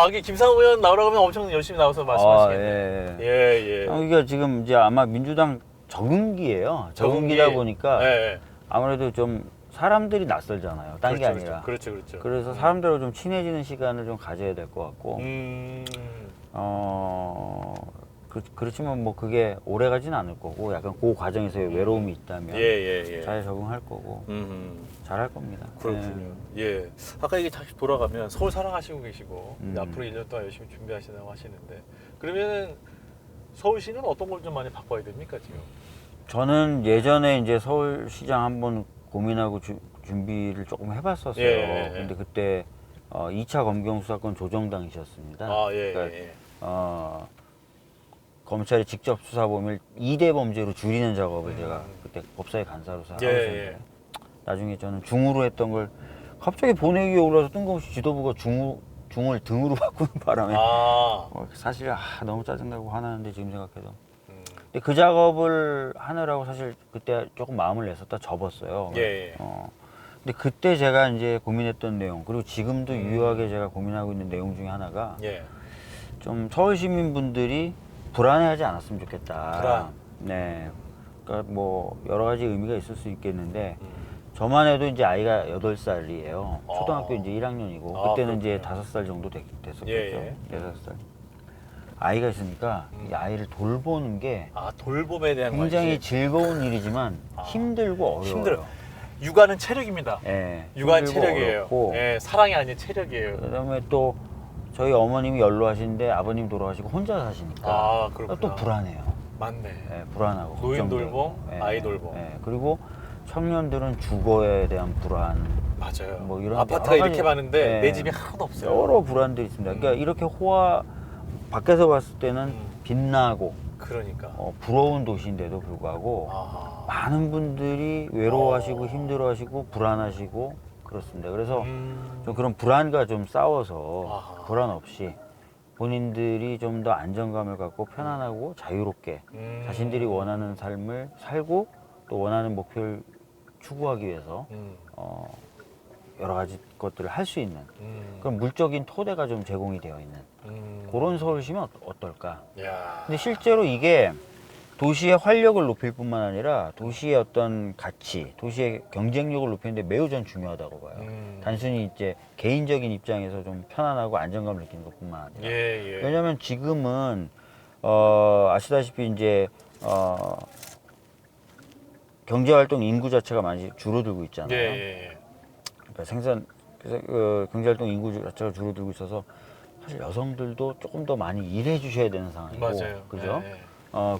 Speaker 2: 이게 김상욱 의원 나오라고 하면 엄청 열심히 나와서 말씀하시겠네요. 예.
Speaker 1: 상우가 지금 이제 아마 민주당 적응기예요. 적응기다
Speaker 2: 적응기.
Speaker 1: 보니까
Speaker 2: 예.
Speaker 1: 아무래도 좀 사람들이 낯설잖아요. 딴 게
Speaker 2: 그렇죠,
Speaker 1: 아니라.
Speaker 2: 그렇죠, 그렇죠.
Speaker 1: 그래서 사람들하고 좀 친해지는 시간을 좀 가져야 될 것 같고, 그렇지만 뭐 그게 오래 가진 않을 거고, 약간 그 과정에서의 외로움이 있다면
Speaker 2: 예.
Speaker 1: 잘 적응할 거고, 잘 할 겁니다.
Speaker 2: 그렇군요. 예. 아까 이게 다시 돌아가면 서울 사랑하시고 계시고
Speaker 1: 음.
Speaker 2: 이제 앞으로 1년 동안 열심히 준비하신다고 하시는데 그러면 서울시는 어떤 걸 좀 많이 바꿔야 됩니까 지금?
Speaker 1: 저는 예전에 이제 서울시장 한번 고민하고 준비를 조금 해봤었어요.
Speaker 2: 예.
Speaker 1: 근데 그때 2차 검경 수사권 조정당이셨습니다.
Speaker 2: 예.
Speaker 1: 그러니까, 검찰이 직접 수사 범위를 2대 범죄로 줄이는 작업을 제가 그때 법사위 간사로서 하고 있었는데 나중에 저는 중으로 했던 걸 갑자기 본회의에 올라서 뜬금없이 지도부가 중을 등으로 바꾸는 바람에 사실 너무 짜증나고 화나는데 지금 생각해도 근데 그 작업을 하느라고 사실 그때 조금 마음을 냈었다 접었어요. 근데 그때 제가 이제 고민했던 내용 그리고 지금도 유효하게 제가 고민하고 있는 내용 중에 하나가 좀 서울 시민분들이 불안해하지 않았으면 좋겠다.
Speaker 2: 불안.
Speaker 1: 네. 그러니까 뭐 여러 가지 의미가 있을 수 있겠는데 저만 해도 이제 아이가 8살이에요. 초등학교 이제 1학년이고 그때는 이제 5살 정도 됐었겠죠. 6살. 아이가 있으니까 이 아이를 돌보는 게
Speaker 2: 돌봄에 대한
Speaker 1: 굉장히
Speaker 2: 관심.
Speaker 1: 즐거운 일이지만 힘들고 어려워요.
Speaker 2: 힘들어요. 육아는 체력입니다.
Speaker 1: 네,
Speaker 2: 육아는
Speaker 1: 힘들고
Speaker 2: 체력이에요.
Speaker 1: 어렵고
Speaker 2: 예, 사랑이 아닌 체력이에요.
Speaker 1: 그다음에 또 저희 어머님이 연로하신데 아버님 돌아가시고 혼자 사시니까
Speaker 2: 그렇구나.
Speaker 1: 또 불안해요.
Speaker 2: 맞네.
Speaker 1: 네, 불안하고
Speaker 2: 노인
Speaker 1: 걱정되고.
Speaker 2: 돌봄, 아이 돌봄.
Speaker 1: 그리고 청년들은 주거에 대한 불안,
Speaker 2: 맞아요.
Speaker 1: 뭐 이런
Speaker 2: 아파트가
Speaker 1: 여러
Speaker 2: 이렇게
Speaker 1: 가지,
Speaker 2: 많은데 내 집이 하나도 없어요.
Speaker 1: 여러 불안들이 있습니다. 그러니까 이렇게 밖에서 봤을 때는 빛나고
Speaker 2: 그러니까.
Speaker 1: 부러운 도시인데도 불구하고 많은 분들이 외로워하시고 힘들어하시고 불안하시고 그렇습니다. 그래서 좀 그런 불안과 좀 싸워서 불안 없이 본인들이 좀 더 안정감을 갖고 편안하고 자유롭게 자신들이 원하는 삶을 살고 또 원하는 목표를 추구하기 위해서 여러 가지 것들을 할 수 있는 그런 물적인 토대가 좀 제공이 되어 있는 그런 서울시면 어떨까? 근데 실제로 이게 도시의 활력을 높일 뿐만 아니라 도시의 어떤 가치, 도시의 경쟁력을 높이는데 매우 전 중요하다고 봐요. 단순히 이제 개인적인 입장에서 좀 편안하고 안정감을 느끼는 것뿐만 아니라. 왜냐하면 지금은 아시다시피 이제 경제활동 인구 자체가 많이 줄어들고 있잖아요. 그러니까 그래서 경제활동 인구 자체가 줄어들고 있어서 사실 여성들도 조금 더 많이 일해 주셔야 되는 상황이고,
Speaker 2: 맞아요.
Speaker 1: 그죠?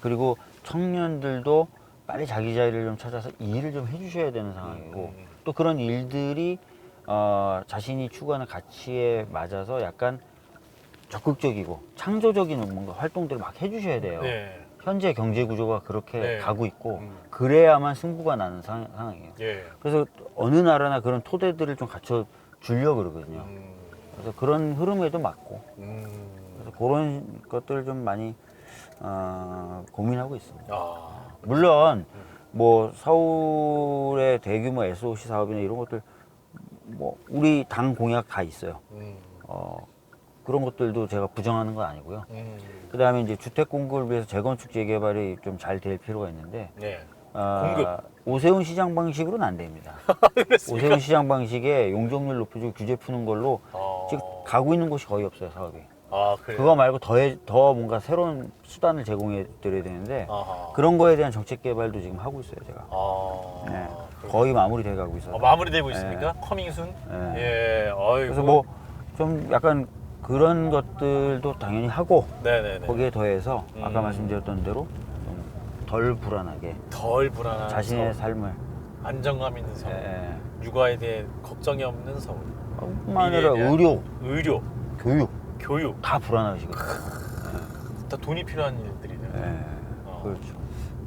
Speaker 1: 그리고 청년들도 빨리 자기 자리를 좀 찾아서 일을 좀 해주셔야 되는 상황이고, 또 그런 일들이 자신이 추구하는 가치에 맞아서 약간 적극적이고 창조적인 뭔가 활동들을 막 해주셔야 돼요. 현재 경제 구조가 그렇게 가고 있고 그래야만 승부가 나는 상황이에요. 그래서 어느 나라나 그런 토대들을 좀 갖춰 주려고 그러거든요. 그래서 그런 흐름에도 맞고 그래서 그런 것들을 좀 많이 고민하고 있습니다. 물론 뭐 서울의 대규모 SOC 사업이나 이런 것들 뭐 우리 당 공약 다 있어요. 그런 것들도 제가 부정하는 건 아니고요. 그 다음에 이제 주택 공급을 위해서 재건축 재개발이 좀 잘 될 필요가 있는데
Speaker 2: 공급.
Speaker 1: 오세훈 시장 방식으로는 안 됩니다. 오세훈 시장 방식에 용적률 높여주고 규제 푸는 걸로 지금 가고 있는 곳이 거의 없어요, 사업이.
Speaker 2: 그래요?
Speaker 1: 그거 말고 더 뭔가 새로운 수단을 제공해 드려야 되는데 그런 거에 대한 정책 개발도 지금 하고 있어요, 제가. 거의 마무리돼 가고 있어요.
Speaker 2: 마무리되고 있습니까? 커밍순?
Speaker 1: 그래서 뭐 좀 약간 그런 것들도 당연히 하고 거기에 더해서 아까 말씀드렸던 대로 좀 덜 불안하게
Speaker 2: 덜 불안한
Speaker 1: 자신의
Speaker 2: 서울.
Speaker 1: 삶을
Speaker 2: 안정감 있는 서울. 육아에 대해 걱정이 없는 서울.
Speaker 1: 뿐만 아니라 의료, 교육 다 불안하시거든요.
Speaker 2: 다 돈이 필요한 일들이네요.
Speaker 1: 그렇죠.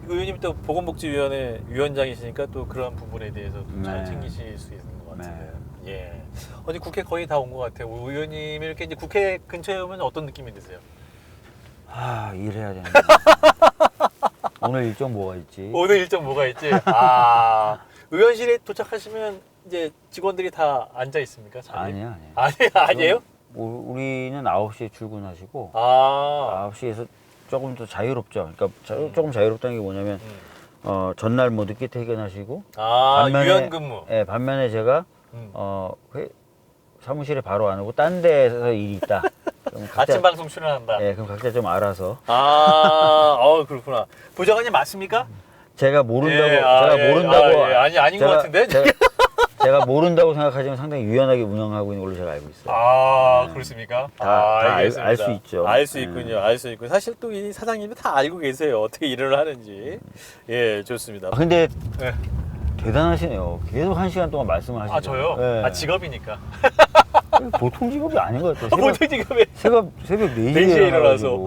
Speaker 2: 의원님 또 보건복지위원회 위원장이시니까 또 그런 부분에 대해서 잘 챙기실 수 있는 것 같은데. 어디 국회 거의 다 온 것 같아요. 의원님이 이렇게 이제 국회 근처에 오면 어떤 느낌이 드세요?
Speaker 1: 일해야 되는데. 오늘 일정 뭐가 있지?
Speaker 2: 오늘 일정 뭐가 있지? 의원실에 도착하시면 이제 직원들이 다 앉아 있습니까? 자리에? 아니에요?
Speaker 1: 우리는 9시에 출근하시고 9시에서 조금 더 자유롭죠. 그러니까 조금 자유롭다는 게 뭐냐면 전날 뭐 늦게 퇴근하시고
Speaker 2: 아, 유연 근무.
Speaker 1: 예, 반면에 제가 사무실에 바로 안 오고 딴 데서 일이 있다. 그럼
Speaker 2: 아침 방송 출연한다.
Speaker 1: 예, 그럼 각자 좀 알아서.
Speaker 2: 그렇구나. 부장관님 맞습니까?
Speaker 1: 제가 모른다고
Speaker 2: 아닌 것 같은데.
Speaker 1: 제가 모른다고 생각하지만 상당히 유연하게 운영하고 있는 걸로 제가 알고 있어요.
Speaker 2: 그렇습니까?
Speaker 1: 알 수 있죠.
Speaker 2: 알 수 있군요. 알 수 있고 사실 또 이 사장님이 다 알고 계세요. 어떻게 일을 하는지. 예, 좋습니다.
Speaker 1: 근데
Speaker 2: 네.
Speaker 1: 대단하시네요. 계속 1시간 동안 말씀을 하시죠.
Speaker 2: 저요?
Speaker 1: 예.
Speaker 2: 직업이니까.
Speaker 1: 보통 직업이 아닌 것 같아요.
Speaker 2: 보통 직업이.
Speaker 1: 새벽 4시에
Speaker 2: 4시에 일어나서.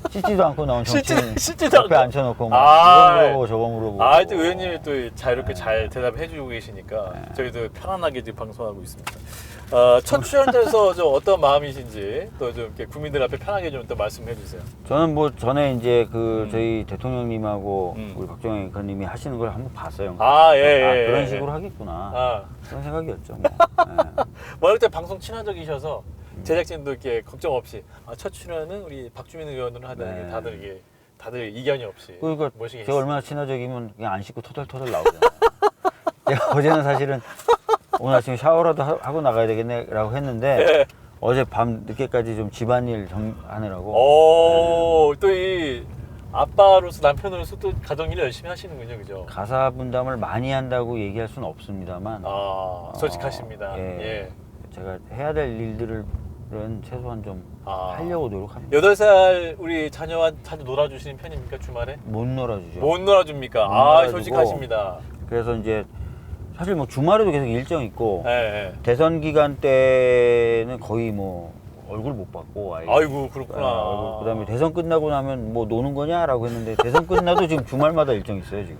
Speaker 1: 씻지도 않고 나온 정치인
Speaker 2: 씻지도
Speaker 1: 옆에
Speaker 2: 않고.
Speaker 1: 앉혀놓고 이거 물어보고 저거 물어보고.
Speaker 2: 또 의원님이 또 자유롭게 잘 대답해주고 계시니까 저희도 편안하게 지금 방송하고 있습니다. 첫 출연자에서 좀 어떤 마음이신지 또 좀 이렇게 국민들 앞에 편하게 좀 또 말씀해 주세요.
Speaker 1: 저는 뭐 전에 이제 저희 대통령님하고 우리 박정희 앵커님이 하시는 걸 한번 봤어요. 그런 식으로 하겠구나. 그런 생각이었죠. 뭐.
Speaker 2: 어릴 때 방송 친화적이셔서 제작진도 이렇게 걱정 없이 첫 출연은 우리 박주민 의원으로 하다는 게 다들 이견이 없이
Speaker 1: 그러니까
Speaker 2: 모시게
Speaker 1: 제가 얼마나 친화적이면 그냥 안 씻고 터덜터덜 나오잖아요. 제가 어제는 사실은 오늘 아침에 샤워라도 하고 나가야 되겠네라고 했는데 어제 밤 늦게까지 좀 집안일 하느라고.
Speaker 2: 또 이 아빠로서 남편으로서 또 가정일을 열심히 하시는군요, 그죠?
Speaker 1: 가사 분담을 많이 한다고 얘기할 수는 없습니다만.
Speaker 2: 솔직하십니다.
Speaker 1: 제가 해야 될 일들은 최소한 좀 하려고 노력합니다.
Speaker 2: 8살 우리 자녀와 자주 놀아주시는 편입니까, 주말에?
Speaker 1: 못 놀아주죠.
Speaker 2: 못 놀아줍니까?
Speaker 1: 못 놀아주고.
Speaker 2: 솔직하십니다.
Speaker 1: 그래서 이제 사실 뭐 주말에도 계속 일정 있고
Speaker 2: 네.
Speaker 1: 대선 기간 때는 거의 뭐 얼굴 못 봤고
Speaker 2: 아이고 그렇구나.
Speaker 1: 그다음에 대선 끝나고 나면 뭐 노는 거냐라고 했는데 대선 끝나도 지금 주말마다 일정 있어요 지금.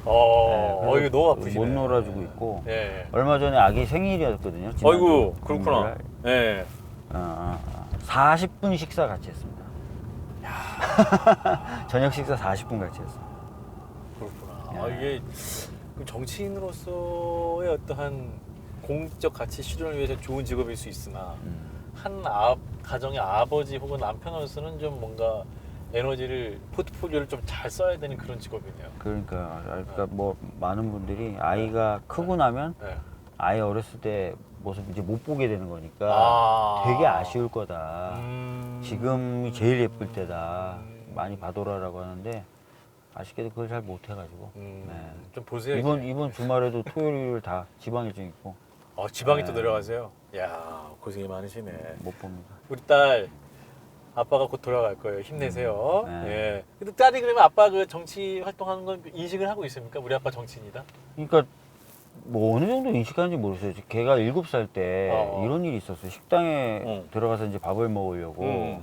Speaker 2: 이거 너무 아프시네.
Speaker 1: 못 놀아주고 있고.
Speaker 2: 네.
Speaker 1: 얼마 전에 아기 생일이었거든요.
Speaker 2: 아이고 그렇구나. 네.
Speaker 1: 40분 식사 같이 했습니다. 저녁 식사 40분 같이 했어요.
Speaker 2: 그렇구나. 이게 정치인으로서의 어떠한 공적 가치 실현을 위해서 좋은 직업일 수 있으나 가정의 아버지 혹은 남편으로서는 좀 뭔가 에너지를 포트폴리오를 좀 잘 써야 되는 그런 직업이네요.
Speaker 1: 그러니까 뭐 많은 분들이 아이가 크고 나면 아이 어렸을 때 모습 이제 못 보게 되는 거니까 되게 아쉬울 거다. 지금이 제일 예쁠 때다. 많이 봐둬라라고 하는데 아쉽게도 그걸 잘 못 해가지고.
Speaker 2: 좀 보세요.
Speaker 1: 이번 주말에도 토요일 다 지방 일정 있고.
Speaker 2: 지방에 또 내려가세요. 야 고생이 많으시네.
Speaker 1: 못 봅니다.
Speaker 2: 우리 딸 아빠가 곧 돌아갈 거예요. 힘내세요. 근데 딸이 그러면 아빠 그 정치 활동하는 건 인식을 하고 있습니까? 우리 아빠 정치인이다.
Speaker 1: 그러니까 뭐 어느 정도 인식하는지 모르겠어요. 걔가 7살 때 이런 일이 있었어요. 식당에 들어가서 이제 밥을 먹으려고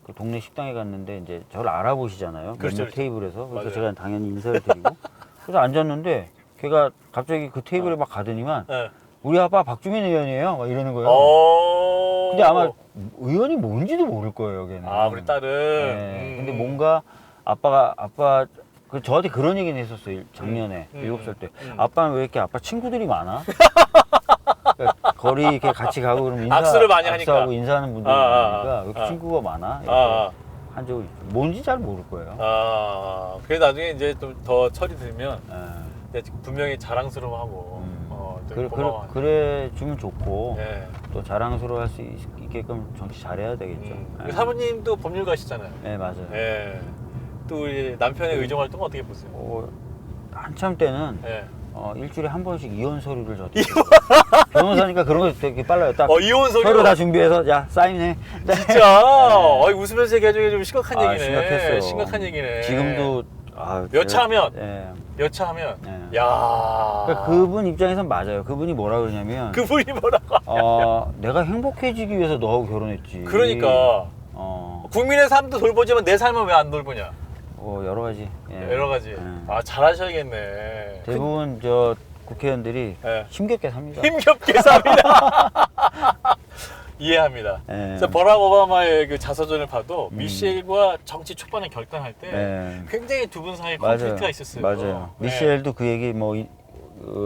Speaker 1: 그 동네 식당에 갔는데 이제 저를 알아보시잖아요.
Speaker 2: 그렇죠.
Speaker 1: 몇몇 테이블에서. 그래서
Speaker 2: 맞아요.
Speaker 1: 제가 당연히 인사를 드리고 그래서 앉았는데 걔가 갑자기 그 테이블에 막 가더니만 우리 아빠 박주민 의원이에요. 막 이러는 거예요. 근데 아마 의원이 뭔지도 모를 거예요, 걔는.
Speaker 2: 우리 딸은.
Speaker 1: 근데 뭔가 저한테 그런 얘기는 했었어요. 작년에 7살 때. 아빠는 왜 이렇게 아빠 친구들이 많아? 그러니까 거리 이렇게 같이 가고 그러면
Speaker 2: 악수를 많이 하니까.
Speaker 1: 악수하고 인사하는 분들이 많으니까 왜 이렇게 친구가 많아? 이렇게 한 적이 있어요. 뭔지 잘 모를 거예요.
Speaker 2: 그래 나중에 이제 좀 더 철이 들면 분명히 자랑스러워하고
Speaker 1: 그래 주면 좋고 또 자랑스러워할 수 있게끔 정치 잘해야 되겠죠.
Speaker 2: 사모님도 법률가시잖아요.
Speaker 1: 네, 맞아요.
Speaker 2: 또 우리 남편의 의정 활동 어떻게 보세요?
Speaker 1: 한참 때는 일주일에 한 번씩 이혼 서류를 저한테 변호사니까 그런 거 되게 빨라요. 딱
Speaker 2: 이혼
Speaker 1: 서류 다 준비해서 야 사인해.
Speaker 2: 진짜 웃으면서 얘기하기가 좀 심각한 얘기네.
Speaker 1: 심각했어요.
Speaker 2: 심각한 얘기네.
Speaker 1: 지금도
Speaker 2: 여차하면 야
Speaker 1: 그러니까 그분 입장에선 맞아요. 그분이 뭐라 그러냐면
Speaker 2: 그분이 뭐라고
Speaker 1: 내가 행복해지기 위해서 너하고 결혼했지.
Speaker 2: 그러니까 국민의 삶도 돌보지만 내 삶은 왜 안 돌보냐.
Speaker 1: 여러 가지.
Speaker 2: 여러 가지. 잘하셔야겠네.
Speaker 1: 대부분 저 국회의원들이 힘겹게 삽니다.
Speaker 2: 힘겹게 삽니다. 이해합니다. 버락 오바마의 그 자서전을 봐도 미셸과 정치 초반에 결단할 때 굉장히 두 분 사이에 컨플릭트가 있었어요.
Speaker 1: 맞아요. 미셸도 그 얘기 뭐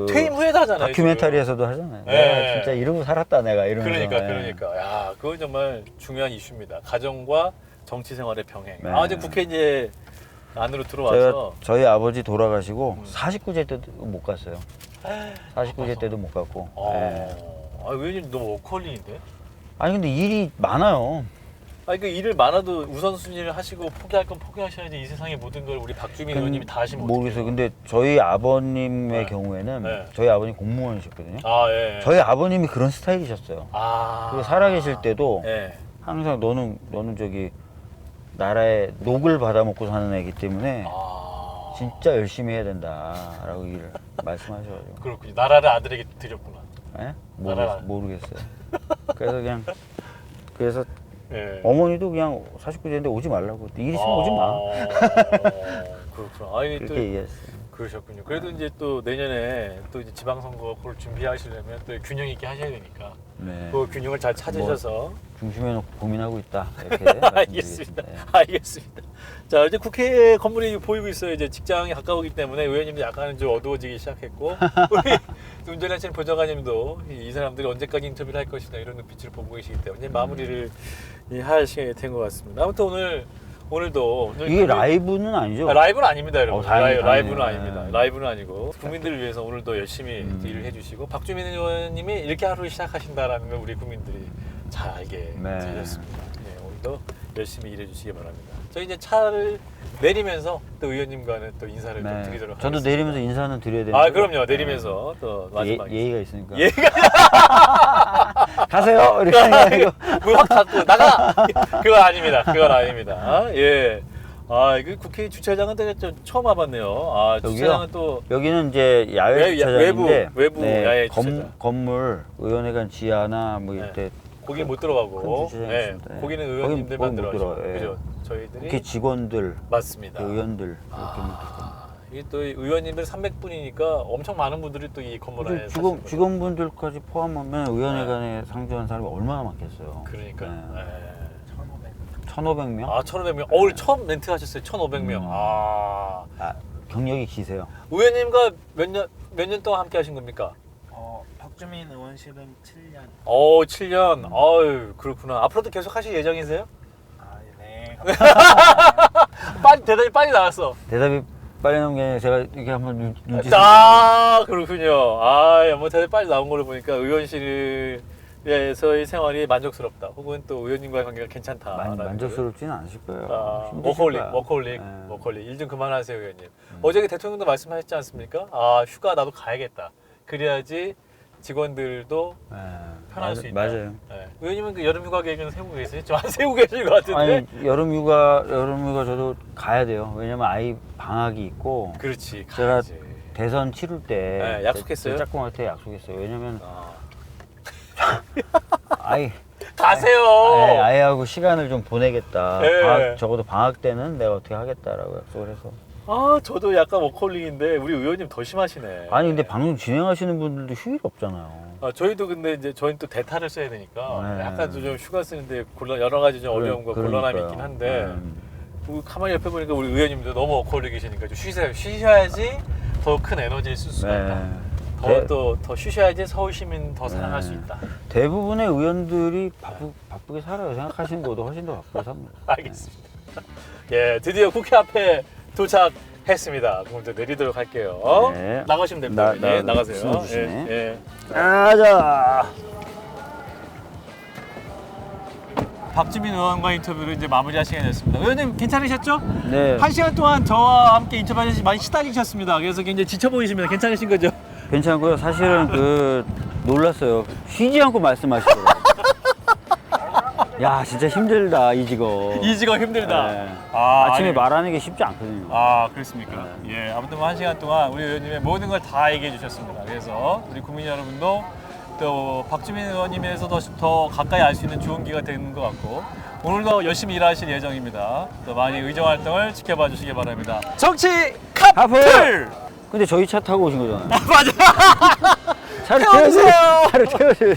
Speaker 2: 퇴임 후에도 하잖아요.
Speaker 1: 다큐멘터리에서도 하잖아요. 내가 진짜 이러고 살았다 내가 이러면서.
Speaker 2: 그러니까. 야, 그건 정말 중요한 이슈입니다. 가정과 정치 생활의 병행. 이제 국회 이제 안으로 들어와서.
Speaker 1: 저희 아버지 돌아가시고 49제 때도 못 갔어요. 49제 때도 못 갔고. 예.
Speaker 2: 아, 의원님 너무 워커홀릭인데?
Speaker 1: 아니 근데 일이 많아요.
Speaker 2: 아니 그 일을 많아도 우선순위를 하시고 포기할 건 포기하셔야지. 이 세상의 모든 걸 우리 박주민 의원님이 다 하시면
Speaker 1: 모르겠어요.
Speaker 2: 어떡해요?
Speaker 1: 근데 저희 아버님의
Speaker 2: 네.
Speaker 1: 경우에는
Speaker 2: 네.
Speaker 1: 저희 아버님 공무원이셨거든요.
Speaker 2: 아, 예.
Speaker 1: 저희 아버님이 그런 스타일이셨어요.
Speaker 2: 아.
Speaker 1: 그리고 살아계실 때도
Speaker 2: 예.
Speaker 1: 항상 너는 저기 나라의 녹을 받아먹고 사는 애기 때문에
Speaker 2: 아.
Speaker 1: 진짜 열심히 해야 된다라고 말씀하셔가지고.
Speaker 2: 그렇군요. 나라를 아들에게 드렸구나.
Speaker 1: 예?
Speaker 2: 나라라.
Speaker 1: 모르겠어요. 그래서
Speaker 2: 예.
Speaker 1: 어머니도 그냥 49제인데 오지 말라고. 일 있으면 오지 마.
Speaker 2: 그렇구나. 아니 또
Speaker 1: 그렇게 얘기했어요.
Speaker 2: 그러셨군요. 그래도 이제 또 내년에 또 이제 지방선거 그걸 준비하시려면 또 균형 있게 하셔야 되니까
Speaker 1: 네.
Speaker 2: 그 균형을 잘 찾으셔서.
Speaker 1: 중심에 놓고 고민하고 있다. 이렇게
Speaker 2: 알겠습니다.
Speaker 1: 말씀드리겠습니다. 네.
Speaker 2: 알겠습니다. 자, 이제 국회 건물이 보이고 있어요. 이제 직장이 가까우기 때문에 의원님도 약간은 좀 어두워지기 시작했고 우리 운전하시는 보좌관님도 이 사람들이 언제까지 인터뷰를 할 것이다 이런 눈빛을 보고 계시기 때문에 마무리를 할 시간이 된 것 같습니다. 아무튼 오늘도
Speaker 1: 이게 라이브는 아니죠?
Speaker 2: 라이브는 아닙니다, 여러분.
Speaker 1: 다행이다.
Speaker 2: 라이브는
Speaker 1: 네.
Speaker 2: 아닙니다. 라이브는 아니고 국민들을 위해서 오늘도 열심히 일을 해주시고 박주민 의원님이 이렇게 하루를 시작하신다라는 걸 우리 국민들이 잘 알게
Speaker 1: 네.
Speaker 2: 되셨습니다. 네, 오늘도 열심히 일해주시기 바랍니다. 저희 이제 차를 내리면서 또 의원님과는 또 인사를 좀 드리도록 하겠습니다.
Speaker 1: 저도 내리면서 인사는 드려야 되는데.
Speaker 2: 아, 그럼요. 내리면서 또 마지막에
Speaker 1: 예의가 있으니까.
Speaker 2: 예의가
Speaker 1: 가세요. 이렇게 하는 거.
Speaker 2: 문확 닫고 나가. 그건 아닙니다. 그건 아닙니다. 예. 아, 이거 국회 주차장은 되게 좀 처음 와봤네요. 아, 주차장은 또
Speaker 1: 여기는 이제 야외 주차장인데
Speaker 2: 외부 야외
Speaker 1: 건-
Speaker 2: 주차장.
Speaker 1: 건물 의원회관 지하나 뭐
Speaker 2: 네.
Speaker 1: 이때
Speaker 2: 거기 못 들어가고.
Speaker 1: 큰 주차장이
Speaker 2: 네.
Speaker 1: 있습니다.
Speaker 2: 거기는
Speaker 1: 거긴
Speaker 2: 의원님들만
Speaker 1: 못
Speaker 2: 들어가죠.
Speaker 1: 들어가요. 예.
Speaker 2: 그죠? 저희들이
Speaker 1: 국회 직원들,
Speaker 2: 맞습니다.
Speaker 1: 의원들 이렇게
Speaker 2: 아, 이게 또 의원님들 300분이니까 엄청 많은 분들이 또 이 건물 안에
Speaker 1: 그리고
Speaker 2: 사시는 거죠.
Speaker 1: 직원분들까지 포함하면 의원회관에 상주한 사람이 얼마나 많겠어요.
Speaker 2: 그러니까.
Speaker 1: 네.
Speaker 2: 네.
Speaker 1: 1,500명?
Speaker 2: 아, 1,500명. 오늘 처음 멘트 하셨어요. 1,500명. 아.
Speaker 1: 경력이 기세요.
Speaker 2: 의원님과 몇 년 동안 함께 하신 겁니까?
Speaker 3: 박주민 의원실은 7년.
Speaker 2: 7년. 아유, 그렇구나. 앞으로도 계속 하실 예정이세요?
Speaker 3: 아, 네.
Speaker 2: 대답이 빨리 나왔어.
Speaker 1: 대답이 빨리 나온 게 아니라 제가 이렇게 한번 눈치
Speaker 2: 그렇군요. 아, 뭐 대답이 빨리 나온 걸로 보니까 의원실에서의 생활이 만족스럽다. 혹은 또 의원님과의 관계가 괜찮다.
Speaker 1: 만족스럽지는 않으실 거예요. 힘드실
Speaker 2: 워커홀릭.
Speaker 1: 거야.
Speaker 2: 일 좀 그만하세요, 의원님. 어저께 대통령도 말씀하셨지 않습니까? 아, 휴가 나도 가야겠다. 그래야지 직원들도
Speaker 1: 네.
Speaker 2: 편할 수 있다.
Speaker 1: 맞아요.
Speaker 2: 네. 의원님은 그 여름 휴가 계획은 세우고 계세요? 좀 안 세우고 계실 것 같은데.
Speaker 1: 아니 여름휴가 저도 가야 돼요. 왜냐면 아이 방학이 있고
Speaker 2: 그렇지.
Speaker 1: 제가
Speaker 2: 가야지.
Speaker 1: 대선 치를 때
Speaker 2: 네, 약속했어요?
Speaker 1: 짝꿍한테 약속했어요. 왜냐면
Speaker 2: 아.
Speaker 1: 아이
Speaker 2: 가세요.
Speaker 1: 아이하고 시간을 좀 보내겠다.
Speaker 2: 네.
Speaker 1: 적어도 방학 때는 내가 어떻게 하겠다라고 약속을 해서.
Speaker 2: 아, 저도 약간 워커홀릭인데 우리 의원님 더 심하시네.
Speaker 1: 아니 근데 방송 진행하시는 분들도 휴일 없잖아요.
Speaker 2: 저희도 근데 이제 저희는 또 대타를 써야 되니까
Speaker 1: 네.
Speaker 2: 약간 좀 휴가 쓰는데 여러 가지 좀 어려움과 곤란함이 있긴 한데 가만히 옆에 보니까 우리 의원님도 너무 워커홀릭이시니까 좀 쉬세요. 쉬셔야지 더 큰 에너지를 쓸 수가 있다. 더 쉬셔야지 서울 시민 더 사랑할 수 있다.
Speaker 1: 대부분의 의원들이 바쁘게 살아요. 생각하시는 것보다 훨씬 더 바쁘게 삽니다.
Speaker 2: 알겠습니다. 예, 드디어 국회 앞에 도착했습니다. 그럼 이제 내리도록 할게요.
Speaker 1: 네.
Speaker 2: 나가시면 됩니다. 나가세요.
Speaker 1: 신어주시네.
Speaker 2: 예.
Speaker 1: 가자.
Speaker 2: 박주민 의원과 인터뷰를 이제 마무리할 시간이 됐습니다. 의원님 괜찮으셨죠?
Speaker 1: 네.
Speaker 2: 1시간 동안 저와 함께 인터뷰하셔서 많이 시달리셨습니다. 그래서 굉장히 지쳐 보이십니다. 괜찮으신 거죠?
Speaker 1: 괜찮고요. 사실은 놀랐어요. 쉬지 않고 말씀하시더라고요. 야, 진짜 힘들다, 이 직업.
Speaker 2: 이 직업 힘들다.
Speaker 1: 네.
Speaker 2: 아,
Speaker 1: 아침에
Speaker 2: 아니,
Speaker 1: 말하는 게 쉽지 않거든요.
Speaker 2: 아, 그렇습니까? 예, 아무튼 뭐 1시간 동안 우리 의원님의 모든 걸 다 얘기해 주셨습니다. 그래서 우리 국민 여러분도 또 박주민 의원님에서 더 가까이 알 수 있는 좋은 기회가 되는 것 같고 오늘도 열심히 일하실 예정입니다. 또 많이 의정 활동을 지켜봐 주시기 바랍니다. 정치 카풀!
Speaker 1: 근데 저희 차 타고 오신 거잖아요.
Speaker 2: 맞아.
Speaker 1: 차를
Speaker 2: 태워주세요.
Speaker 1: 차를 태워주세요.